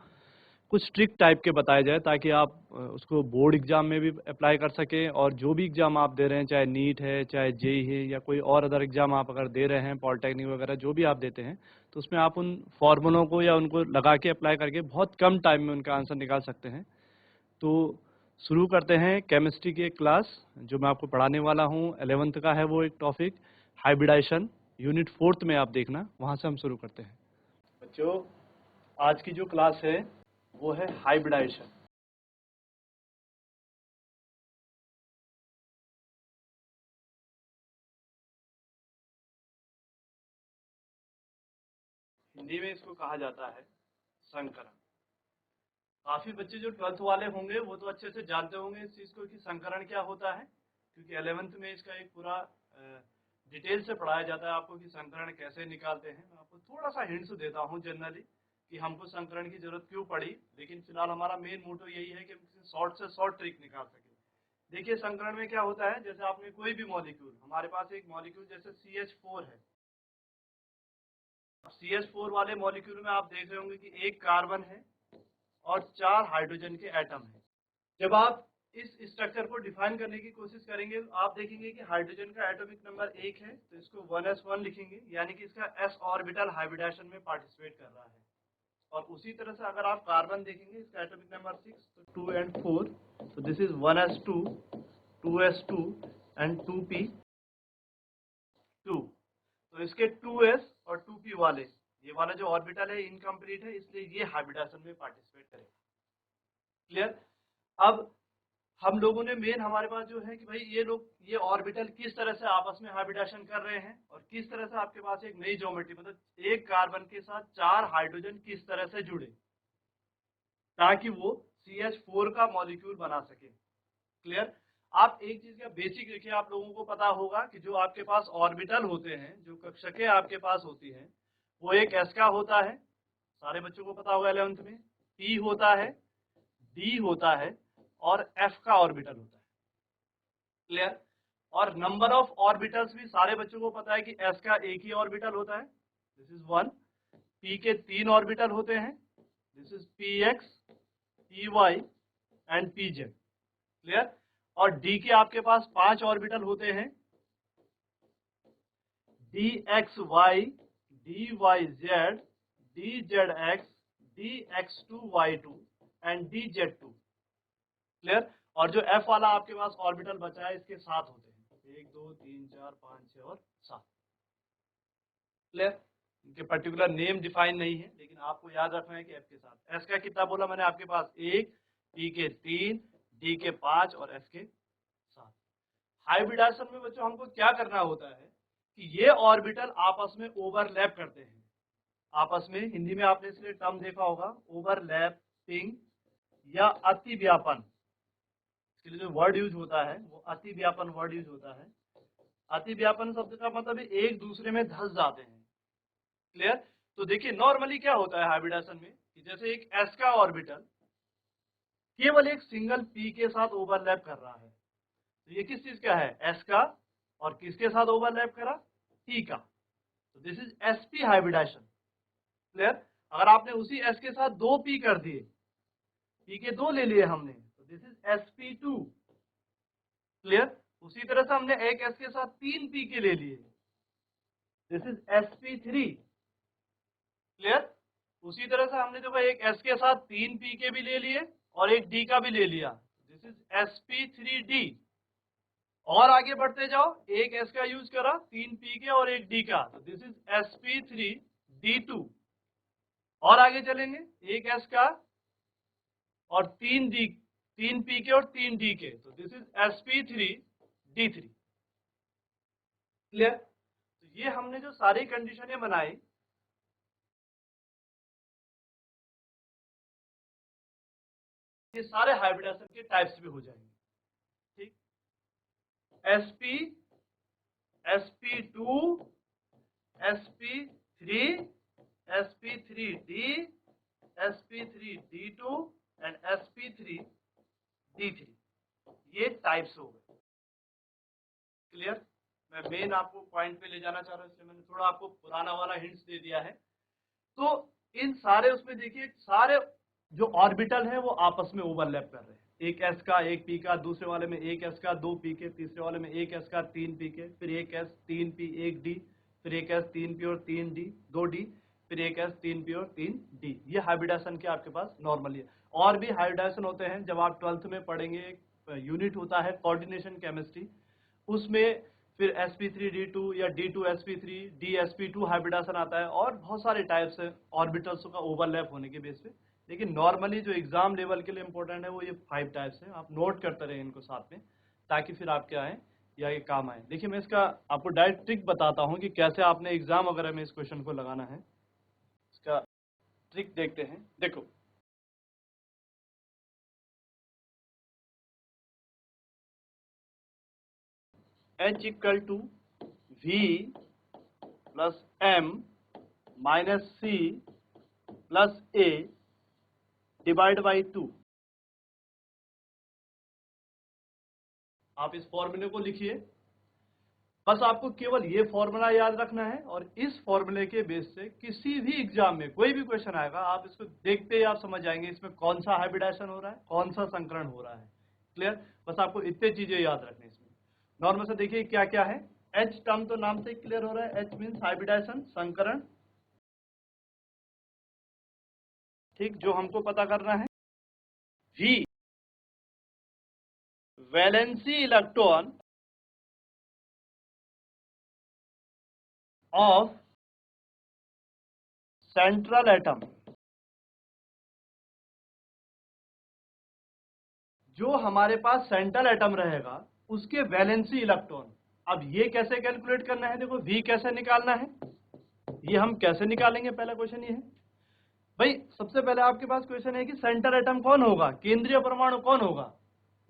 कुछ ट्रिक टाइप के बताए जाए, ताकि आप उसको बोर्ड एग्जाम में भी अप्लाई कर सकें, और जो भी एग्जाम आप दे रहे हैं, चाहे नीट है, चाहे जेई है, या कोई और अदर एग्जाम आप अगर दे रहे हैं, पॉलिटेक्निक वगैरह जो भी आप देते हैं, तो उसमें आप उन फॉर्मूलों को या उनको लगा के अप्लाई करके बहुत कम टाइम में उनका आंसर निकाल सकते हैं। तो शुरू करते हैं केमिस्ट्री की एक क्लास, जो मैं आपको पढ़ाने वाला हूँ। 11th का है वो एक टॉपिक, हाइब्रिडाइजेशन, यूनिट 4th में आप देखना, वहाँ से हम शुरू करते हैं। बच्चों, आज की जो क्लास है वो है हाइब्रिडाइजेशन। हिंदी में इसको कहा जाता है संकरण। काफी बच्चे जो 12th वाले होंगे वो तो अच्छे से जानते होंगे इस चीज को कि संकरण क्या होता है, क्योंकि 11th में इसका एक पूरा डिटेल से पढ़ाया जाता है आपको कि संकरण कैसे निकालते हैं। मैं आपको थोड़ा सा हिंट्स देता हूँ जनरली कि हमको संकरण की जरूरत क्यों पड़ी, लेकिन फिलहाल हमारा मेन मोटो यही है कि हम शॉर्ट से शॉर्ट ट्रिक निकाल सके। देखिए संकरण में क्या होता है, जैसे आपने कोई भी मॉलिक्यूल, हमारे पास एक मॉलिक्यूल जैसे CH4 है, CH4 वाले मॉलिक्यूल में आप देख रहे होंगे कि एक कार्बन है और 4 हाइड्रोजन के एटम हैं। जब आप इस स्ट्रक्चर को डिफाइन करने की कोशिश करेंगे, आप देखेंगे कि हाइड्रोजन का एटॉमिक नंबर 1 है, तो इसको 1s1 लिखेंगे, यानी कि इसका s ऑर्बिटल हाइब्रिडेशन में पार्टिसिपेट कर रहा है। और उसी तरह से अगर आप कार्बन देखेंगे, इसका एटॉमिक नंबर 6, तो 2 and 4, तो this is 1s2, 2s2 and 2p2। तो इसके 2s और 2p वाले, ये वाला जो ऑर्बिटल है इनकम्प्लीट है, इसलिए ये हाइब्रिडेशन में पार्टिसिपेट करेगा। क्लियर। अब हम लोगों ने मेन हमारे पास जो है कि भाई ये लोग, ये ऑर्बिटल किस तरह से आपस में हाइब्रिडेशन कर रहे हैं, और किस तरह से आपके पास एक नई ज्योमेट्री, मतलब एक कार्बन के साथ 4 हाइड्रोजन किस तरह से जुड़े, ताकि वो CH4 का मॉलिक्यूल बना सके। क्लियर। आप एक चीज का बेसिक देखिए, आप लोगों को पता होगा कि जो आपके पास ऑर्बिटल होते हैं, जो कक्षकें आपके पास होती हैं, वो एक S का होता है, सारे बच्चों को पता होगा 11th में, P होता है, D होता है, और F का ऑर्बिटल होता है। क्लियर। और नंबर ऑफ ऑर्बिटल्स भी सारे बच्चों को पता है कि S का एक ही ऑर्बिटल होता है, दिस इज 1, P के 3 ऑर्बिटल होते हैं, this is PX, PY and PZ। Clear. और D के आपके पास 5 ऑर्बिटल होते हैं, DXY, DYZ, DZX, DX2Y2 and DZ2। Clear. और जो F वाला आपके पास ऑर्बिटल बचा है, इसके 7 होते हैं, 1 2 3 4 5 6 और 7। क्लियर। इनके पर्टिकुलर नेम डिफाइन नहीं है, लेकिन आपको याद रखना है कि F के साथ। S का कितना बोला मैंने आपके पास, 1, P के 3, D के 5 और F के 7। हाइब्रिडाइजेशन में बच्चों हमको क्या करना होता है कि ये ऑर्बिटल आपस में ओवरलैप करते हैं, आपस में, हिंदी में आपने इसलिए टर्म देखा होगा ओवरलैपिंग या अतिव्यापन। इसके लिए जो वर्ड यूज होता है वो अतिव्यापन वर्ड यूज होता है। अतिव्यापन शब्द का मतलब है एक दूसरे में धस जाते हैं। क्लियर। तो देखिए नॉर्मली क्या होता है हाइब्रिडाइजेशन में कि जैसे एक S का ऑर्बिटल केवल एक सिंगल P के साथ ओवरलैप कर रहा है, तो ये किस चीज का है, S का, और किसके साथ ओवरलैप करा, P का, तो this is sp hybridisation. Clear. अगर आपने उसी S के साथ 2 P कर दिए, P के 2 ले लिए हमने, तो दिस इज sp2। क्लियर। उसी तरह से हमने एक S के साथ 3 P के ले लिए, दिस इज sp3। क्लियर। उसी तरह से हमने देखो एक S के साथ 3 P के भी ले लिए और एक D का भी ले लिया, दिस इज sp3d। और आगे बढ़ते जाओ, एक S का यूज करा, 3 P के और एक D का, तो दिस इज sp3d2। और आगे चलेंगे, एक S का और 3 P के और 3 D के, तो दिस इज sp3d3। क्लियर? तो ये हमने जो सारी कंडीशनें बनाई, ये सारे हाइब्रिडाइजेशन के टाइप्स भी हो जाएंगे। ठीक, sp, sp2, sp3, sp3d, sp3d2 and sp3d3, ये टाइप्स हो गए। क्लियर? मैं मेन आपको पॉइंट पे ले जाना चाह रहा हूं, इसलिए मैंने थोड़ा आपको पुराना वाला हिंट्स दे दिया है। तो इन सारे उसमें देखिए, सारे जो ऑर्बिटल है वो आपस में ओवरलैप कर रहे हैं। एक S का, एक P का, दूसरे वाले में एक S का, 2 P के, तीसरे वाले में एक S का, 3 P के, फिर एक S, 3 P, एक D, फिर एक S, 3 P और 3 D, 2 D, फिर एक S, 3 P और 3 D। ये हाइब्रिडाइजेशन के आपके पास नॉर्मली है। और भी हाइब्रिडाइजेशन होते हैं, जब आप 12th में पढ़ेंगे, एक यूनिट होता है कोऑर्डिनेशन केमिस्ट्री, उसमें फिर sp3d2 या d2sp3, dsp2 हाइब्रिडाइजेशन आता है, और बहुत सारे टाइप्स है ऑर्बिटल्स का ओवरलैप होने के बेस पे। लेकिन नॉर्मली जो एग्जाम लेवल के लिए इंपॉर्टेंट है वो ये 5 टाइप्स है। आप नोट करते रहे इनको साथ में, ताकि फिर आपके आए या ये काम आए। देखिए, मैं इसका आपको डायरेक्ट ट्रिक बताता हूँ कि कैसे आपने एग्जाम वगैरह में इस क्वेश्चन को लगाना है। इसका ट्रिक देखते हैं। देखो, H equal to V plus M minus C plus A divide by 2। आप इस फॉर्मूले को लिखिए। बस आपको केवल ये फॉर्मूला याद रखना है, और इस फॉर्मूले के बेस से किसी भी एग्जाम में कोई भी क्वेश्चन आएगा, आप इसको देखते ही आप समझ जाएंगे इसमें कौन सा हाइब्रिडाइजेशन हो रहा है, कौन सा संकरण हो रहा है। क्लियर? बस आपको इतने चीजें याद रखनी है इसमें। नॉर्मल से देखिए क्या क्या है। H टर्म तो नाम से क्लियर हो रहा है, H मीन्स हाइब्रिडाइजेशन, संकरण। ठीक, जो हमको पता करना है। V, valency electron of central atom. जो हमारे पास सेंट्रल एटम रहेगा उसके वैलेंसी इलेक्ट्रॉन। अब ये कैसे कैलकुलेट करना है? देखो, V कैसे निकालना है, ये हम कैसे निकालेंगे, पहला क्वेश्चन ये है भाई। सबसे पहले आपके पास क्वेश्चन है कि सेंटर एटम कौन होगा, केंद्रीय परमाणु कौन होगा।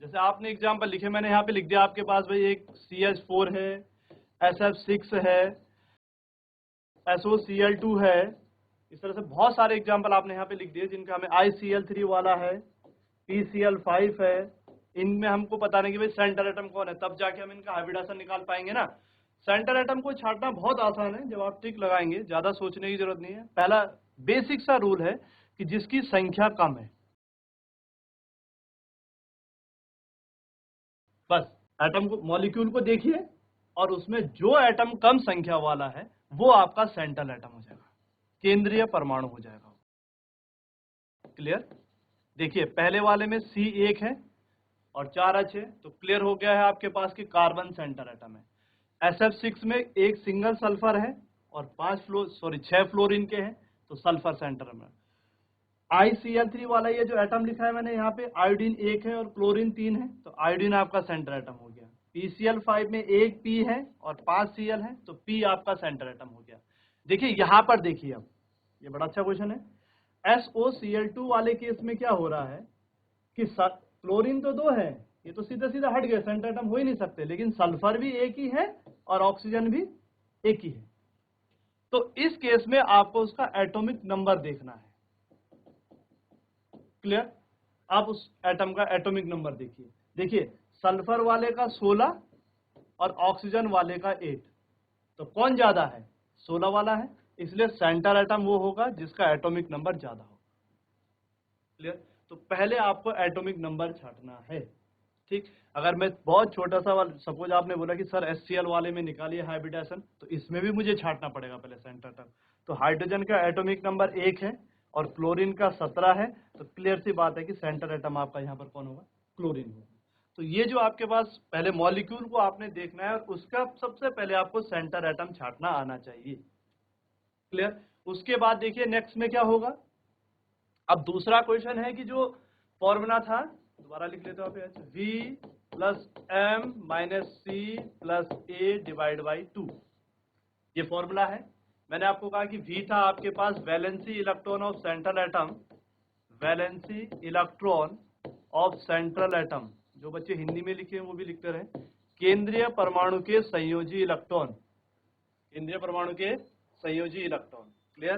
जैसे आपने एग्जांपल लिखे, मैंने यहाँ पे लिख दिया आपके पास भाई, एक CH4 है, SF6 है, SOCl2 है। इस तरह से बहुत सारे एग्जांपल आपने यहाँ पे लिख दिए, जिनका हमें ICl3 वाला है, PCl5 है। इनमें हमको पता नहीं कि भाई सेंटर एटम कौन है, तब जाके हम इनका हाइब्रिडाइजेशन निकाल पाएंगे ना। सेंटर एटम को छांटना बहुत आसान है, जब आप टिक लगाएंगे, ज्यादा सोचने की जरूरत नहीं है। पहला बेसिक सा रूल है कि जिसकी संख्या कम है, बस एटम को, मॉलिक्यूल को देखिए, और उसमें जो एटम कम संख्या वाला है वो आपका सेंट्रल एटम हो जाएगा, केंद्रीय परमाणु हो जाएगा। क्लियर? देखिए, पहले वाले में C1 है और 4 H है, तो क्लियर हो गया है आपके पास कि कार्बन सेंटर एटम है। SF6 में एक सिंगल सल्फर है और 6 फ्लोरीन के हैं, तो सल्फर सेंटर में। ICl3 वाला ये जो एटम लिखा है मैंने यहाँ पे, आयोडीन 1 है और क्लोरीन 3 है, तो आयोडीन आपका सेंटर एटम हो गया। PCl5 में एक P है और 5 Cl है, तो P आपका सेंटर एटम हो गया। देखिए यहाँ पर, देखिए अब ये बड़ा अच्छा क्वेश्चन है। SOCl2 वाले केस में क्या हो रहा है कि क्लोरीन तो 2 है, ये तो सीधा सीधा हट गए, सेंटर एटम हो ही नहीं सकते, लेकिन सल्फर भी एक ही है और ऑक्सीजन भी एक ही है। तो इस केस में आपको उसका एटॉमिक नंबर देखना है। क्लियर? आप उस एटम का एटॉमिक नंबर देखिए। देखिए, सल्फर वाले का 16 और ऑक्सीजन वाले का 8, तो कौन ज्यादा है? 16 वाला है, इसलिए सेंटर एटम वो होगा जिसका एटॉमिक नंबर ज्यादा हो। क्लियर? तो पहले आपको एटॉमिक नंबर छांटना है। ठीक, अगर मैं बहुत छोटा सा वाला, सपोज आपने बोला कि सर HCl वाले में निकालिए हाइब्रिडाइजेशन, तो इसमें भी मुझे छांटना पड़ेगा पहले सेंटर एटम। तो हाइड्रोजन का एटॉमिक नंबर 1 है और क्लोरीन का 17 है, तो क्लियर सी बात है कि सेंटर एटम आपका यहाँ पर कौन होगा? क्लोरीन होगा। तो ये जो आपके पास पहले मॉलिक्यूल को आपने देखना है और उसका सबसे पहले आपको सेंटर एटम छांटना आना चाहिए। क्लियर? उसके बाद देखिए नेक्स्ट में क्या होगा। अब दूसरा क्वेश्चन है कि जो फॉर्मूला था, दोबारा लिख लेते हो आप, V plus M minus C plus A divide by 2, ये फॉर्मूला है। मैंने आपको कहा कि V था आपके पास valency electron of central atom, valency electron of central atom, जो बच्चे हिंदी में लिखे हैं वो भी लिखते रहे, केंद्रीय परमाणु के संयोजी इलेक्ट्रॉन, केंद्रीय परमाणु के संयोजी इलेक्ट्रॉन। क्लियर?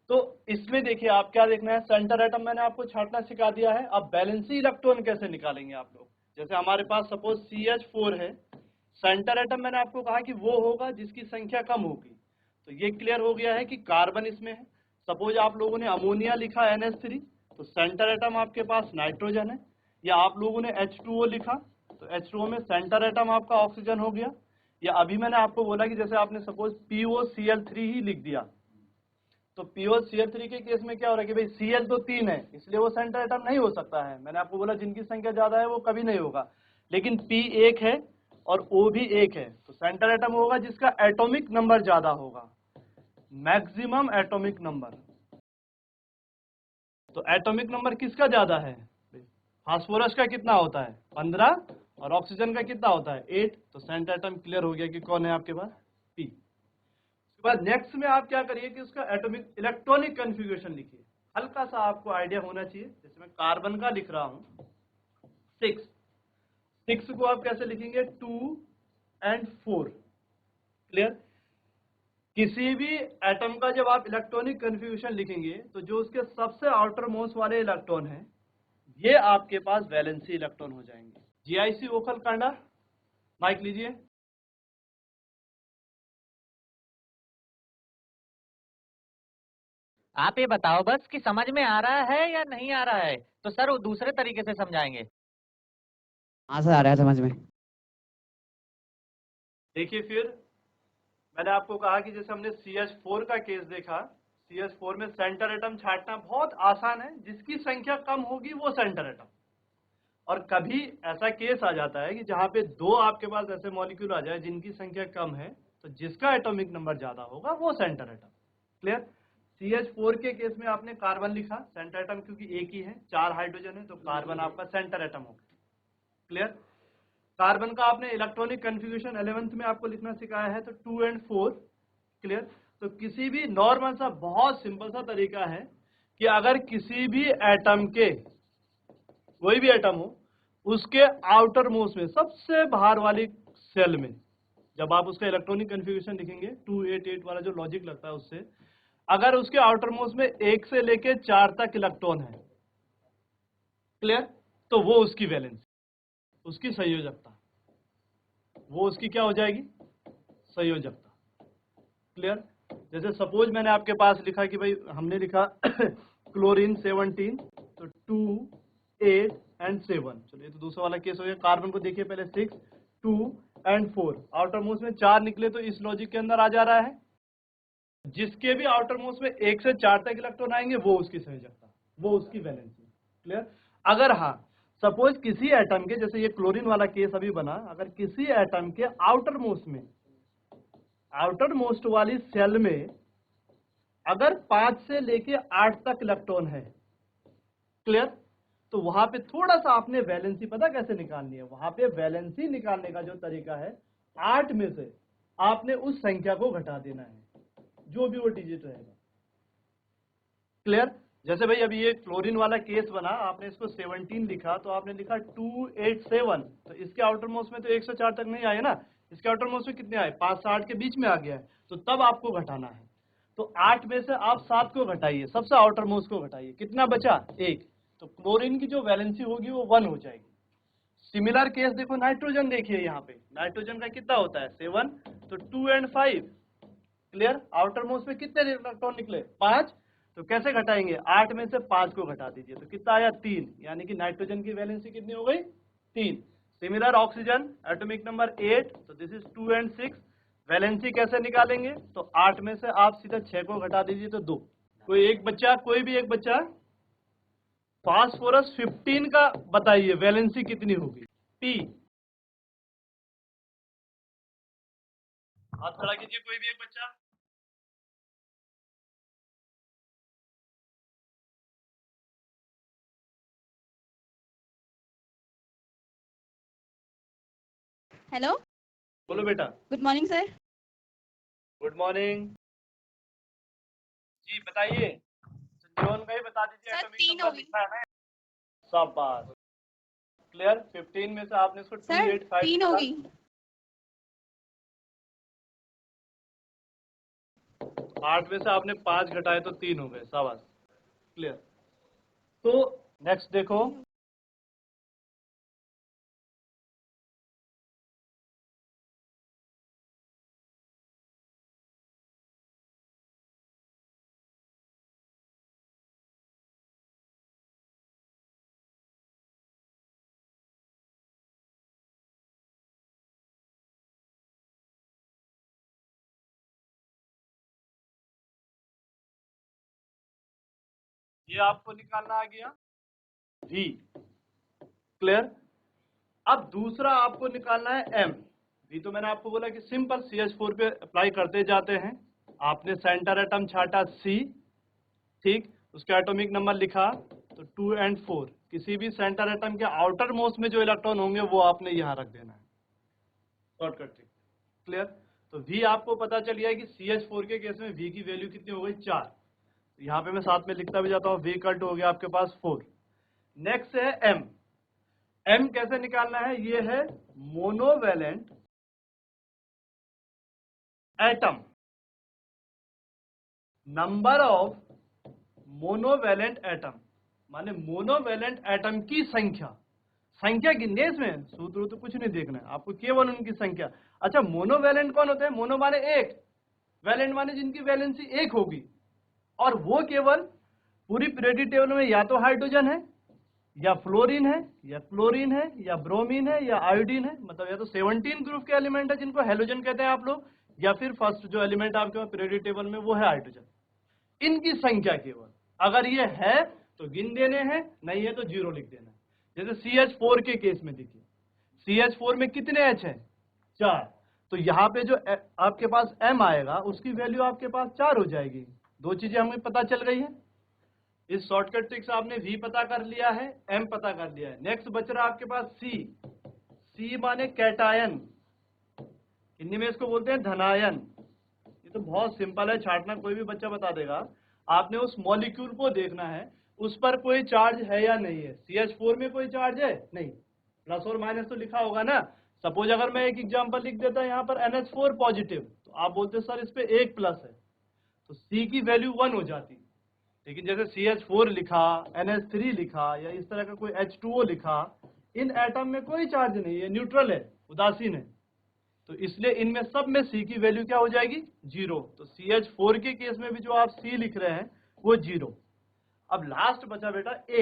तो इसमें देखिए आप क्या देखना है, सेंटर एटम मैंने आपको छांटना सिखा दिया है। अब बैलेंसी इलेक्ट्रॉन कैसे निकालेंगे आप लोग। जैसे हमारे पास सपोज CH4 है, सेंटर एटम मैंने आपको कहा कि वो होगा जिसकी संख्या कम होगी। तो ये क्लियर हो गया है कि कार्बन इसमें है। सपोज आप लोगों ने अमोनिया लिखा NH3, तो सेंटर एटम आपके पास नाइट्रोजन है। या आप लोगों ने H2O लिखा, तो H2O में सेंटर एटम आपका ऑक्सीजन हो गया। या अभी मैंने आपको बोला कि जैसे आपने सपोज POCl3 ही लिख दिया, तो POCl3 के केस में क्या हो रहा है कि भाई Cl तो 3 है, इसलिए वो सेंटर एटम नहीं हो सकता है। मैंने आपको बोला जिनकी संख्या ज्यादा है वो कभी नहीं होगा। लेकिन P 1 है और O भी 1 है, तो सेंटर एटम होगा जिसका एटॉमिक नंबर ज्यादा होगा, मैक्सिमम एटॉमिक नंबर। तो एटॉमिक नंबर किसका ज्यादा है, फास्फोरस का कितना होता है 15 और ऑक्सीजन का कितना होता है 8। तो सेंटर एटम क्लियर हो गया कि कौन है आपके पास, P। उसके बाद नेक्स्ट में आप क्या करिए कि उसका एटॉमिक इलेक्ट्रॉनिक कन्फिग्रेशन लिखिए। हल्का सा आपको आइडिया होना चाहिए। जैसे मैं कार्बन का लिख रहा हूं 6 को आप कैसे लिखेंगे 2 और 4। क्लियर? किसी भी एटम का जब आप इलेक्ट्रॉनिक कन्फिग्रेशन लिखेंगे तो जो उसके सबसे आउटर मोस्ट वाले इलेक्ट्रॉन हैं ये आपके पास वैलेंसी इलेक्ट्रॉन हो जाएंगे। GIC ओखल कांडा, माइक लीजिए। आप ये बताओ बस कि समझ में आ रहा है या नहीं आ रहा है, तो सर वो दूसरे तरीके से समझाएंगे। हाँ सर, आ रहा है समझ में। देखिए फिर मैंने आपको कहा कि जैसे हमने CH4 का केस देखा, CH4 में सेंटर एटम छांटना बहुत आसान है, जिसकी संख्या कम होगी वो सेंटर एटम। और कभी ऐसा केस आ जाता है कि जहां पे दो आपके पास ऐसे मॉलिक्यूल आ जाए जिनकी संख्या कम है, तो जिसका एटॉमिक नंबर ज्यादा होगा वो सेंटर एटम। क्लियर? CH4 के केस में आपने कार्बन लिखा, सेंटर एटम क्योंकि एक ही है, 4 हाइड्रोजन है, तो कार्बन आपका सेंटर एटम होगा। क्लियर? कार्बन का आपने इलेक्ट्रॉनिक कन्फिग्रेशन 11th में आपको लिखना सिखाया है, तो 2 और 4। क्लियर? तो किसी भी नॉर्मल सा बहुत सिंपल सा तरीका है कि अगर किसी भी एटम के, कोई भी एटम हो, उसके आउटर मोस्ट में सबसे बाहर वाली सेल में जब आप उसका इलेक्ट्रॉनिक कन्फिग्रेशन लिखेंगे 288 वाला जो लॉजिक लगता है उससे, अगर उसके आउटर मोस्ट में 1 से लेके 4 तक इलेक्ट्रॉन है, क्लियर, तो वो उसकी वैलेंसी, उसकी संयोजकता, वो उसकी क्या हो जाएगी, संयोजकता। क्लियर? जैसे सपोज मैंने आपके पास लिखा कि भाई हमने लिखा क्लोरीन 17, तो 2, 8 और 7। चलिए ये तो दूसरा वाला केस हो गया। कार्बन को देखिए पहले 6, 2 और 4, आउटर मोस्ट में 4 निकले, तो इस लॉजिक के अंदर आ जा रहा है जिसके भी आउटर मोस्ट में 1 से 4 तक इलेक्ट्रॉन आएंगे वो उसकी संयोजकता, वो उसकी वैलेंसी। क्लियर? अगर हाँ सपोज किसी एटम के, जैसे ये क्लोरीन वाला केस अभी बना, अगर किसी एटम के आउटर मोस्ट में, आउटर मोस्ट वाली सेल में अगर 5 से लेके 8 तक इलेक्ट्रॉन है, क्लियर, तो वहां पे थोड़ा सा आपने वैलेंसी पता कैसे निकालनी है। वहां पे वैलेंसी निकालने का जो तरीका है, 8 में से आपने उस संख्या को घटा देना है, जो भी वो डिजिट रहेगा। क्लियर? जैसे भाई अभी ये क्लोरीन वाला केस बना, आपने इसको 17 लिखा, तो आपने लिखा 287, तो इसके आउटर मोस्ट में तो 1 से 4 तक नहीं आए ना, इसके आउटर मोस्ट में कितने आए, 5 से 8 के बीच में आ गया है, तो तब आपको घटाना है। तो 8 में से आप 7 को घटाइए, सबसे आउटर मोस्ट को घटाइए, कितना बचा, 1, तो क्लोरीन की जो वैलेंसी होगी वो 1 हो जाएगी। सिमिलर केस देखो नाइट्रोजन, देखिए यहाँ पे नाइट्रोजन का कितना होता है 7, तो 2 और 5। क्लियर? आउटर मोस्ट में कितने इलेक्ट्रॉन निकले, 5, तो कैसे घटाएंगे, 8 में से 5 को घटा दीजिए, तो कितना आया 3, यानी कि नाइट्रोजन की वैलेंसी कितनी हो गई 3। सिमिलर ऑक्सीजन एटॉमिक नंबर 8, तो दिस इज 2 और 6। वैलेंसी कैसे निकालेंगे, तो 8 में से आप सीधा 6 को घटा दीजिए, तो 2। कोई एक बच्चा, कोई भी एक बच्चा, फास्फोरस 15 का बताइए वैलेंसी कितनी होगी? P। हाथ खड़ा कीजिए कोई भी एक बच्चा। हेलो, बोलो बेटा। Good morning sir. Good morning ji, बताइए। संजीवन भाई बता दीजिए, सर, एटॉमिक 3 नंबर होगी। लिखना है ना। शाबाश, क्लियर। 15 में से आपने इसको सर 285 3 लिखा। होगी। 8 में से आपने 5 घटाए तो 3 हो गए, शाबाश, क्लियर। तो नेक्स्ट देखो, ये आपको निकालना आ गया V, क्लियर। अब दूसरा आपको निकालना है M। V तो मैंने आपको बोला कि सिंपल CH4 पे अप्लाई करते जाते हैं। आपने सेंटर एटम छाटा C, ठीक, उसका एटॉमिक नंबर लिखा तो 2 और 4। किसी भी सेंटर एटम के आउटर मोस्ट में जो इलेक्ट्रॉन होंगे वो आपने यहाँ रख देना है, शॉर्टकट ट्रिक, क्लियर। तो V आपको पता चल गया कि CH4 के केस में V की वैल्यू कितनी हो गई? 4। यहाँ पे मैं साथ में लिखता भी जाता हूँ, V इक्वल टू हो गया आपके पास 4। नेक्स्ट है M। M कैसे निकालना है? ये है monovalent atom, number of monovalent atom, माने मोनोवैलेंट एटम की संख्या। संख्या गिननी है इसमें, सूत्र तो कुछ नहीं देखना है आपको, केवल उनकी संख्या। अच्छा, मोनोवैलेंट कौन होते हैं? मोनो माने एक, वैलेंट माने जिनकी वैलेंसी एक होगी, और वो केवल पूरी पीरियोडिक टेबल में या तो हाइड्रोजन है, या फ्लोरीन है, या क्लोरीन है, या ब्रोमीन है, या आयोडीन है। मतलब या तो 17 ग्रुप के एलिमेंट है जिनको हेलोजन कहते हैं आप लोग, या फिर फर्स्ट जो एलिमेंट आपके पीरियोडिक टेबल में वो है हाइड्रोजन। इनकी संख्या केवल, अगर ये है तो गिन देने हैं, नहीं है तो 0 लिख देना है। जैसे CH4 के केस में देखिए, CH4 में कितने H है? 4। तो यहाँ पे जो आपके पास M आएगा उसकी वैल्यू आपके पास 4 हो जाएगी। दो चीजें हमें पता चल गई है। इस शॉर्टकट ट्रिक से आपने V पता कर लिया है, M पता कर लिया है। नेक्स्ट बच रहा आपके पास C। C माने कैटायन, हिंदी में इसको बोलते हैं धनायन। ये तो बहुत सिंपल है, छाटना कोई भी बच्चा बता देगा। आपने उस मॉलिक्यूल को देखना है उस पर कोई चार्ज है या नहीं है। CH4 में कोई चार्ज है? नहीं, प्लस और माइनस तो लिखा होगा ना। सपोज अगर मैं एक एग्जांपल लिख देता यहाँ पर NH4 पॉजिटिव, तो आप बोलते सर इस पे एक प्लस है, तो C की वैल्यू 1 हो जाती। लेकिन जैसे CH4 लिखा, NH3 लिखा, या इस तरह का कोई H2O लिखा, इन एटम में कोई चार्ज नहीं है, न्यूट्रल है, उदासीन है, तो इसलिए इनमें सब में C की वैल्यू क्या हो जाएगी? 0। तो CH4 के केस में भी जो आप C लिख रहे हैं वो 0। अब लास्ट बचा बेटा A।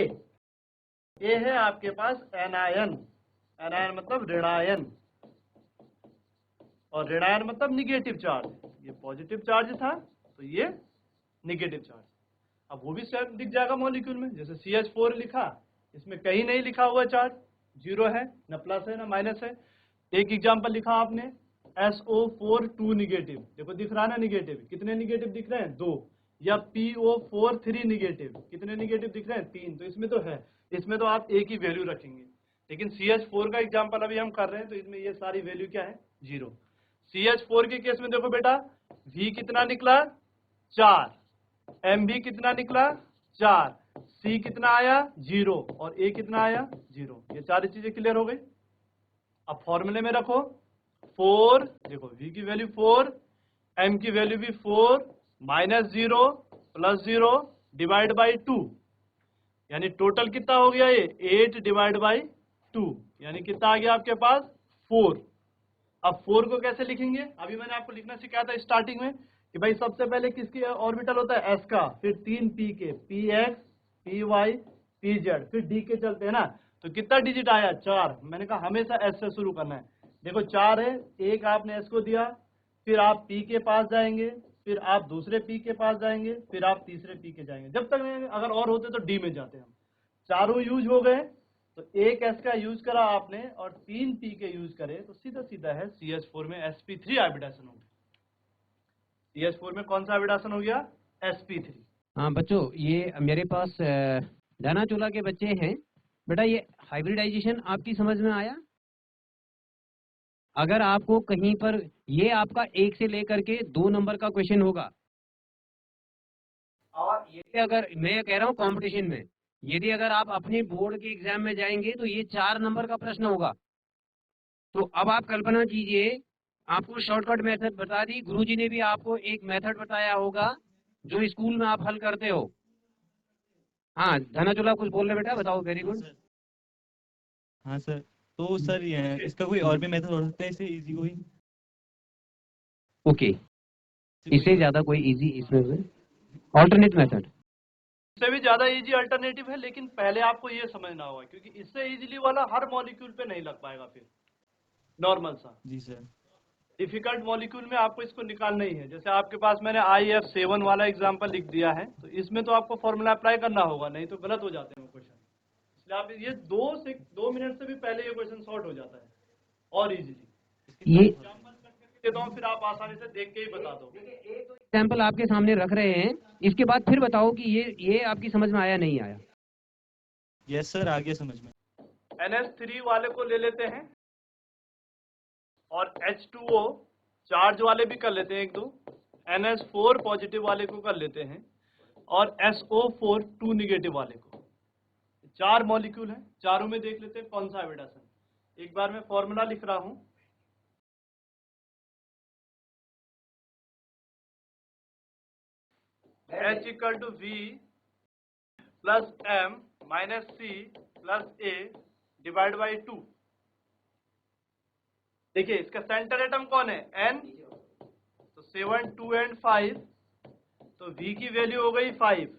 A है आपके पास एनायन, एनायन मतलब ऋणायन, और ऋणायन मतलब निगेटिव चार्ज। ये पॉजिटिव चार्ज था तो ये निगेटिव चार्ज। अब वो भी शायद दिख जाएगा मॉलिक्यूल में, जैसे CH4 लिखा, इसमें कहीं नहीं लिखा हुआ चार्ज, 0 है, न प्लस है ना माइनस है। एक एग्जांपल लिखा आपने SO4 2 निगेटिव, देखो दिख रहा है ना निगेटिव, कितने निगेटिव दिख रहे हैं? 2। या PO4 3 निगेटिव, कितने निगेटिव दिख रहे हैं? 3। तो इसमें तो है, इसमें तो आप एक ही वैल्यू रखेंगे। लेकिन CH4 का एग्जांपल अभी हम कर रहे हैं तो इसमें ये सारी वैल्यू क्या है? 0। CH4 के केस में देखो बेटा, V कितना निकला? 4। MB कितना निकला? 4। C कितना आया? 0। और A कितना आया? 0। ये सारी चीजें क्लियर हो गई। अब फॉर्मूले में रखो 4, देखो V की वैल्यू 4, M की वैल्यू भी 4, -0 + 0 डिवाइड बाई 2, यानी टोटल कितना हो गया? ये 8 डिवाइड बाई 2, यानी कितना आ गया आपके पास? 4। अब 4 को कैसे लिखेंगे? अभी मैंने आपको लिखना सिखाया था स्टार्टिंग में कि भाई सबसे पहले किसकी ऑर्बिटल होता है? S का, फिर 3 P के, PX, PY, PZ, फिर D के चलते हैं ना। तो कितना डिजिट आया? 4। मैंने कहा हमेशा S से शुरू करना है। देखो 4 है, एक आपने S को दिया, फिर आप P के पास जाएंगे, फिर आप दूसरे P के पास जाएंगे, फिर आप तीसरे P के जाएंगे, जब तक नहीं, अगर और होते तो D में जाते हम। चारों यूज हो गए, तो एक S का यूज करा आपने और 3 P के यूज करे, तो सीधा सीधा है CH4 में sp3 हाइब्रिडाइजेशन हो गया। CH4 में कौन सा हाइब्रिडाइजेशन हो गया? sp3। हाँ बच्चों, ये मेरे पास दानाचूला के बच्चे हैं। बेटा ये हाइब्रिडाइजेशन आपकी समझ में आया? अगर आपको कहीं पर, ये आपका 1 से लेकर के 2 नंबर का क्वेश्चन होगा, और ये अगर मैं कह रहा हूँ कंपटीशन में, यदि अगर आप अपने बोर्ड के एग्जाम में जाएंगे तो ये 4 नंबर का प्रश्न होगा। तो अब आप कल्पना कीजिए, आपको शॉर्टकट मेथड बता दी, गुरुजी ने भी आपको एक मेथड बताया होगा जो स्कूल में आप हल करते हो। हाँ धनाचूला कुछ बोल रहे बेटा, बताओ। Very good. हाँ सर, तो सर ये इसका कोई और भी मेथड हो सकता है इससे इजी कोई? ओके, इससे ज्यादा कोई इजी इसमें ऑल्टरनेट मेथड? इससे भी ज्यादा इजी अल्टरनेटिव है, लेकिन पहले आपको ये समझना होगा, क्योंकि इससे इजीली वाला हर मॉलिक्यूल पे नहीं लग पाएगा। फिर नॉर्मल सा जी सर। डिफिकल्ट मॉलिक्यूल में आपको इसको निकालना ही है। जैसे आपके पास मैंने IF7 वाला एग्जांपल लिख दिया है, तो इसमें तो आपको फॉर्मूला अप्लाई करना होगा, नहीं तो गलत हो जाते हैं क्वेश्चन। इसलिए आप ये 2 मिनट से भी पहले ये क्वेश्चन सॉर्ट हो जाता है और इजीली। ये एग्जांपल करके देता हूँ, फिर आप आसानी से देख के ही बता दो। एग्जाम्पल आपके सामने रख रहे हैं, इसके बाद फिर बताओ कि ये आपकी समझ में आया नहीं आया। यस सर, आ गया समझ में। NH3 वाले को ले लेते हैं और H2O चार्ज वाले भी कर लेते हैं 1-2, NH4 पॉजिटिव वाले को कर लेते हैं और SO4 2 निगेटिव वाले को। 4 मॉलिक्यूल हैं, चारों में देख लेते हैं कौन सा हाइब्रिडाइजेशन। एक बार मैं फॉर्मूला लिख रहा हूं, H = V + M - C + A / 2। देखिए इसका सेंटर एटम कौन है? N, तो 7, 2 and 5, तो V की वैल्यू हो गई 5।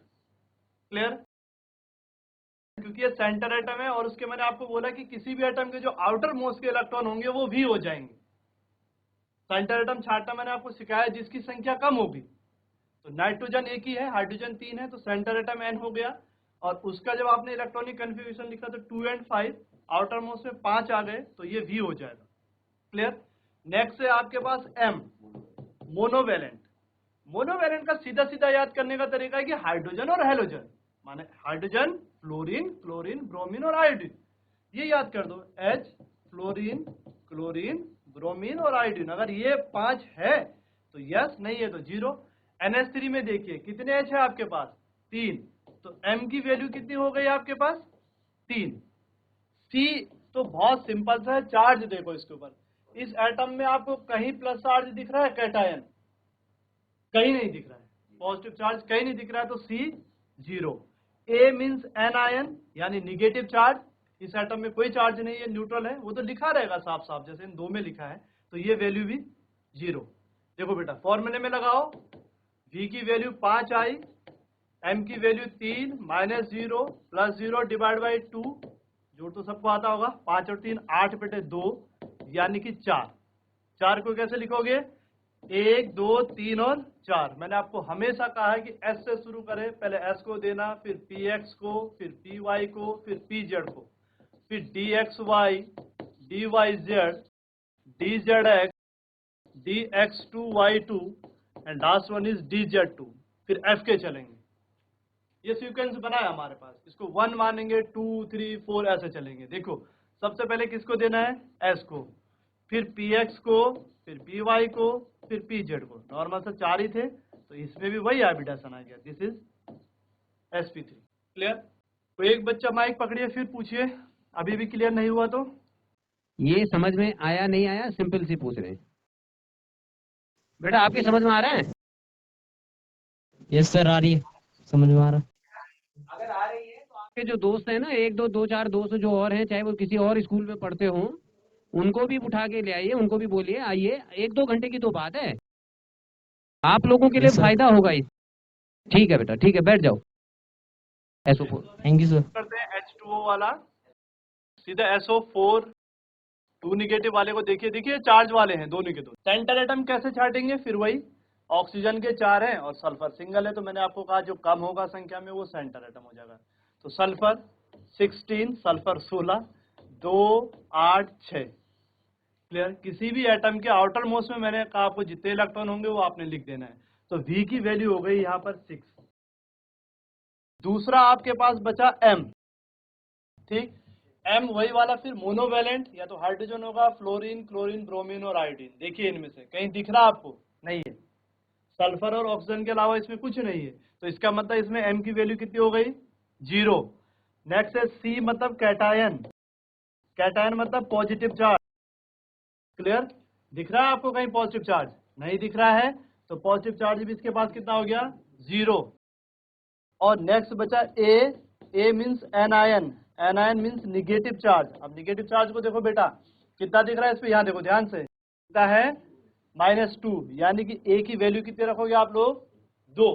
क्लियर? क्योंकि ये सेंटर एटम है और उसके मैंने आपको बोला कि किसी भी एटम के जो आउटर मोस्ट के इलेक्ट्रॉन होंगे वो V हो जाएंगे। सेंटर एटम छांटना मैंने आपको सिखाया, जिसकी संख्या कम होगी। तो नाइट्रोजन एक ही है, हाइड्रोजन 3 है, तो सेंटर एटम N हो गया। और उसका जब आपने इलेक्ट्रॉनिक कन्फिग्रेशन लिखा तो 2 and 5, आउटर मोस्ट में 5 आ गए, तो ये V हो जाएगा। क्लियर? नेक्स्ट है आपके पास M, मोनोवैलेंट। मोनोवैलेंट का सीधा सीधा याद करने का तरीका है कि हाइड्रोजन और हेलोजन, माने हाइड्रोजन, फ्लोरीन, क्लोरीन, ब्रोमीन और आयोडीन, ये याद कर दो। H, फ्लोरीन, क्लोरीन, ब्रोमीन और आयोडीन। अगर ये 5 है तो यस, नहीं है तो 0। NH3 में देखिए कितने H है आपके पास? 3, तो M की वैल्यू कितनी हो गई आपके पास? 3। C तो बहुत सिंपल सा है, चार्ज देखो इसके ऊपर। इस एटम में आपको कहीं प्लस चार्ज दिख रहा है? कैटायन कहीं नहीं दिख रहा है, पॉजिटिव चार्ज कहीं नहीं दिख रहा है, तो C 0। A मीन्स एनायन, यानी निगेटिव चार्ज। इस एटम में कोई चार्ज नहीं है, न्यूट्रल है, वो तो लिखा रहेगा साफ साफ, जैसे इन 2 में लिखा है, तो ये वैल्यू भी 0। देखो बेटा फॉर्मूले में लगाओ, V की वैल्यू 5 आई, M की वैल्यू 3 - 0 + 0 / 2, जोड़ तो सबको आता होगा, 5 और 3 8/2, यानी कि 4। 4 को कैसे लिखोगे? 1, 2, 3 और 4। मैंने आपको हमेशा कहा है कि S से शुरू करें, पहले S को देना, फिर PX को, फिर PY को, फिर PZ को, फिर DXY, DYZ, DZX, DX2Y2 and last one is DZ2, फिर FK चलेंगे। ये सीक्वेंस बना है हमारे पास, इसको 1 मानेंगे, 2, 3, 4 ऐसे चलेंगे। देखो सबसे पहले किसको देना है? S को, फिर PX को, फिर PY को, फिर PZ को। नॉर्मल से 4 ही थे, तो इसमें भी वही हाइब्रिडाइजेशन आ गया। This is sp3। क्लियर? तो एक बच्चा माइक पकड़िए, फिर पूछिए, अभी भी क्लियर नहीं हुआ तो। ये समझ में आया नहीं आया, सिंपल सी पूछ रहे हैं। बेटा आपकी समझ में आ रहा है? यस सर, आ रही है, समझ में आ रहा। अगर आ रही है तो आपके जो दोस्त हैं ना, 1, 2, 2, 4 दोस्त जो और हैं, चाहे वो किसी और स्कूल में पढ़ते हों, उनको भी उठा के ले आइए, उनको भी बोलिए आइए, 1-2 घंटे की तो बात है, आप लोगों के लिए फायदा होगा इस। ठीक है बेटा, ठीक है, बैठ जाओ। SO4, thank you sir. करते हैं H2O वाला, सीधा SO4 2 निगेटिव वाले को देखिए। देखिए चार्ज वाले हैं दोनों के दो। सेंटर एटम कैसे छाटेंगे? फिर वही, ऑक्सीजन के 4 हैं और सल्फर सिंगल है, तो मैंने आपको कहा जो कम होगा संख्या में वो सेंटर एटम हो जाएगा। तो सल्फर 16, सल्फर 16, 2 8 6। क्लियर। किसी भी एटम के आउटर मोस्ट में मैंने कहा आपको जितने इलेक्ट्रॉन होंगे वो आपने लिख देना है। तो V की वैल्यू हो गई यहाँ पर 6। दूसरा आपके पास बचा M। ठीक, M वही वाला फिर मोनोवैलेंट, या तो हाइड्रोजन होगा, फ्लोरीन, क्लोरीन, ब्रोमीन और आयोडीन। देखिए इनमें से कहीं दिख रहा आपको? नहीं है। सल्फर और ऑक्सीजन के अलावा इसमें कुछ नहीं है, तो इसका मतलब इसमें M की वैल्यू कितनी हो गई? 0। नेक्स्ट है C, मतलब कैटायन। कैटायन मतलब पॉजिटिव चार्ज। क्लियर। दिख रहा है आपको कहीं पॉजिटिव चार्ज? नहीं दिख रहा है, तो पॉजिटिव चार्ज भी इसके पास कितना हो गया? 0। और नेक्स्ट बचा A means anion. Anion means negative charge. अब निगेटिव चार्ज को देखो बेटा, कितना दिख रहा है इस पे, यहाँ देखो ध्यान से, कितना है? -2, यानी कि A की वैल्यू कितने रखोगे आप लोग? 2।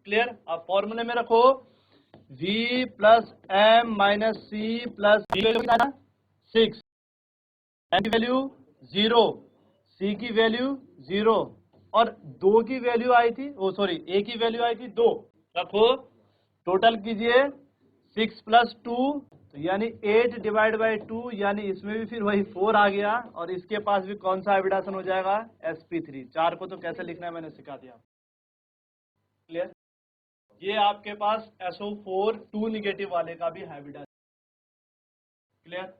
क्लियर। अब फॉर्मूले में रखो V plus M minus C plus 6। M की वैल्यू 0, C की वैल्यू 0 और 2 की वैल्यू आई थी, A की वैल्यू आई थी 2। रखो, टोटल कीजिए 6 प्लस 2, तो यानी 8 डिवाइड बाई 2, यानी इसमें भी फिर वही 4 आ गया, और इसके पास भी कौन सा हाइब्रिडेशन हो जाएगा? sp3। 4 को तो कैसे लिखना है मैंने सिखा दिया। क्लियर। ये आपके पास SO4 2 निगेटिव वाले का भी हाइब्रिडेशन। क्लियर।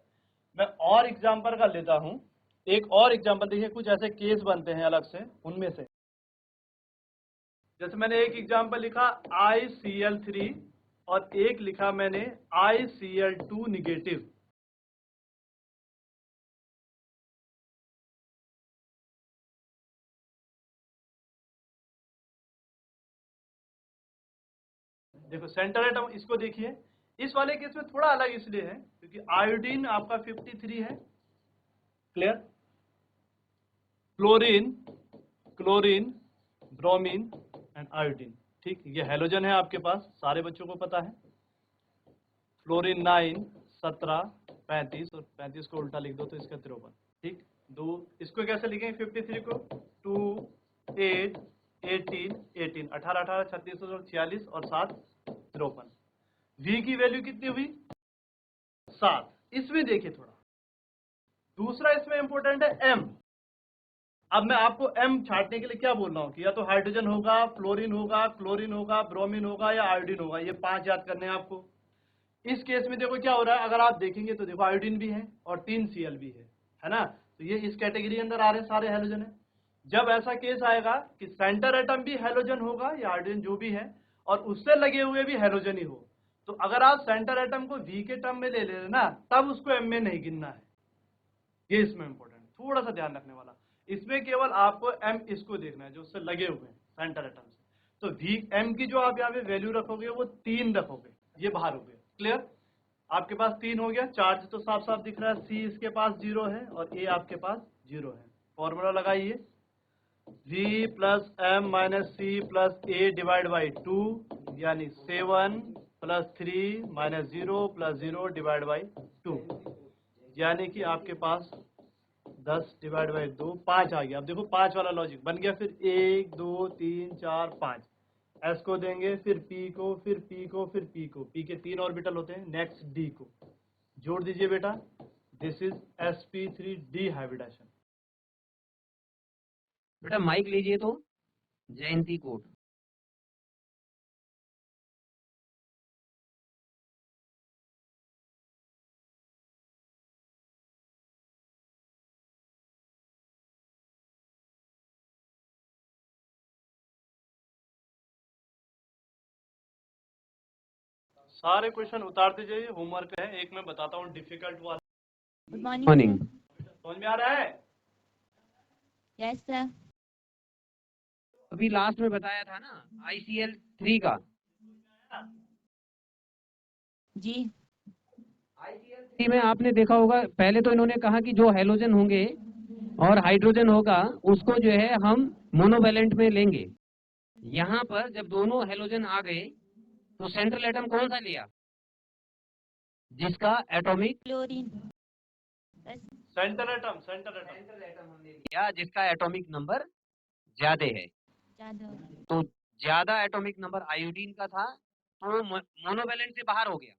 मैं और एग्जांपल का लेता हूं। एक और एग्जांपल देखिए, कुछ ऐसे केस बनते हैं अलग से, उनमें से जैसे मैंने एक एग्जांपल लिखा ICl3 और एक लिखा मैंने ICl2 निगेटिव। देखो सेंटर एटम, इसको देखिए, इस वाले केस में थोड़ा अलग इसलिए है क्योंकि आयोडीन आपका 53 है। Clear. Fluorine, chlorine, bromine and iodine. ठीक, ये हेलोजन है आपके पास, सारे बच्चों को पता है। फ्लोरीन 9, 17, 35, और 35 को उल्टा लिख दो तो इसका 53। ठीक, दो इसको कैसे लिखेंगे? 53 को 2 8 18 18 18 18 36 और 46 और 7 53। V की वैल्यू कितनी हुई? 7। इसमें देखिए थोड़ा, दूसरा इसमें इंपॉर्टेंट है M। अब मैं आपको M छांटने के लिए क्या बोल रहा हूँ कि या तो हाइड्रोजन होगा, फ्लोरीन होगा, क्लोरीन होगा, ब्रोमीन होगा या आयोडीन होगा। ये 5 याद करने हैं आपको। इस केस में देखो क्या हो रहा है, अगर आप देखेंगे तो देखो आयोडीन भी है और 3 Cl भी है ना। तो ये इस कैटेगरी अंदर आ रहे हैं, सारे हेलोजन है। जब ऐसा केस आएगा कि सेंटर एटम भी हेलोजन होगा या आयोडीन जो भी है, और उससे लगे हुए भी हेलोजन ही हो, तो अगर आप सेंटर एटम को V के टर्म में ले रहे ना, तब उसको M में नहीं गिनना है। ये इसमें इंपॉर्टेंट, थोड़ा सा ध्यान रखने वाला। इसमें केवल आपको M इसको देखना है जो उससे लगे हुए हैं सेंटर एटम से। तो V M की जो आप यहाँ पे वैल्यू रखोगे वो 3 रखोगे, ये बाहर हो गए। क्लियर। आपके पास 3 हो गया। चार्ज तो साफ साफ दिख रहा है, C इसके पास 0 है और A आपके पास 0 है। फॉर्मूला लगाइए, V plus M minus C plus A divide by 2, यानी 7 plus 3 minus 0 plus 0 divide by 2, यानी कि आपके पास 10 डिवाइड बाई 2 5 आ गया। अब देखो 5 वाला लॉजिक बन गया। फिर 1 2 3 4 5 S को देंगे, फिर P को, फिर P को, फिर P को। P के 3 ऑर्बिटल होते हैं। नेक्स्ट D को जोड़ दीजिए बेटा, दिस इज sp3d हाइब्रिडेशन। बेटा माइक लीजिए तो, जयंती कोट। सारे क्वेश्चन उतारते जाइए, होमवर्क है। एक मैं बताता हूँ डिफिकल्ट वाला। Good morning morning. समझ में आ रहा है? Yes sir. अभी लास्ट में बताया था ना ICl3 का। जी। ICl3 में आपने देखा होगा, पहले तो इन्होंने कहा कि जो हेलोजन होंगे और हाइड्रोजन होगा उसको जो है हम मोनोवैलेंट में लेंगे। यहाँ पर जब दोनों हेलोजन आ गए तो सेंट्रल एटम कौन सा लिया? जिसका एटॉमिक क्लोरीन। सेंटर एटम हमने लिया जिसका एटॉमिक नंबर ज्यादा है। ज्यादा। तो ज्यादा एटॉमिक नंबर आयोडीन का था, तो मोनोवैलेंट से बाहर हो गया।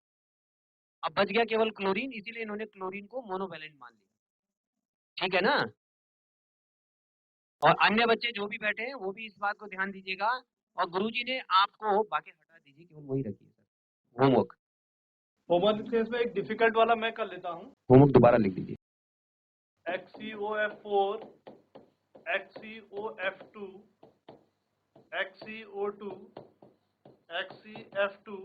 अब बच गया केवल क्लोरीन, इसीलिए इन्होंने क्लोरीन को मोनोवैलेंट मान लिया। ठीक है ना? और अन्य बच्चे जो भी बैठे हैं वो भी इस बात को ध्यान दीजिएगा, और गुरुजी ने आपको बाकी हटा दीजिए, केवल वही रखिए सर। होमवर्क होमवर्क के इसमें एक डिफिकल्ट वाला मैं कर लेता हूँ। होमवर्क दोबारा लिख दीजिए। XeOF4, XeOF2, XeO2, XeF2,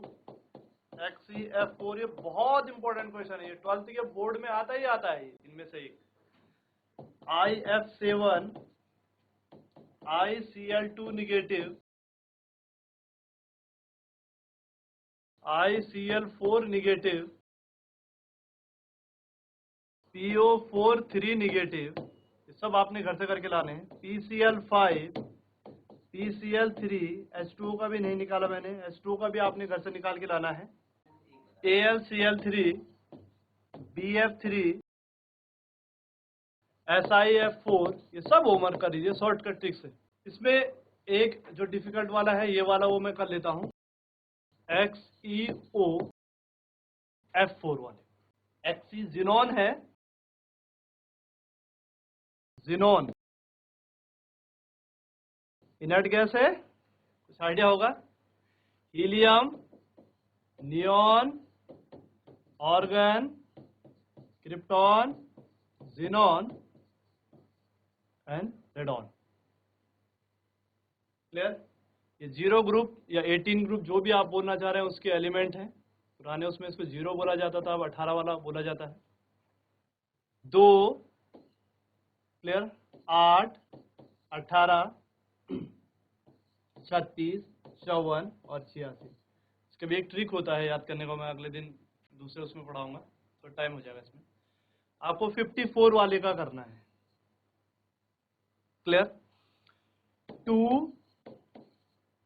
XeF4, ये बहुत इंपॉर्टेंट क्वेश्चन है, ये 12th के बोर्ड में आता ही आता है इनमें से एक। IF7, ICl2 negative, ICl4 negative, PO4 3 negative, ये सब आपने घर से करके लाने हैं। PCl5, PCl3, H2O का भी नहीं निकाला मैंने, H2O का भी आपने घर से निकाल के लाना है। AlCl3, BF3, SiF4, ये सब होमवर्क कर लीजिए शॉर्टकट ट्रिक से। इसमें एक जो डिफिकल्ट वाला है ये वाला, वो मैं कर लेता हूँ। XeOF4 वाले। Xe जिनोन है, जिनोन इनर्ट गैस है, कुछ आइडिया होगा? Helium, neon, organ, krypton, xenon and radon. Clear? ये 0 ग्रुप या 18 ग्रुप जो भी आप बोलना चाह रहे हैं उसके एलिमेंट हैं। पुराने उसमें इसको 0 बोला जाता था, अब 18 वाला बोला जाता है। 2, क्लियर, 8, 18, 36, 54 और 86। इसका भी एक ट्रिक होता है याद करने को, मैं अगले दिन दूसरे उसमें पढ़ाऊंगा, तो टाइम हो जाएगा इसमें। आपको 54 वाले का करना है। क्लियर? 2,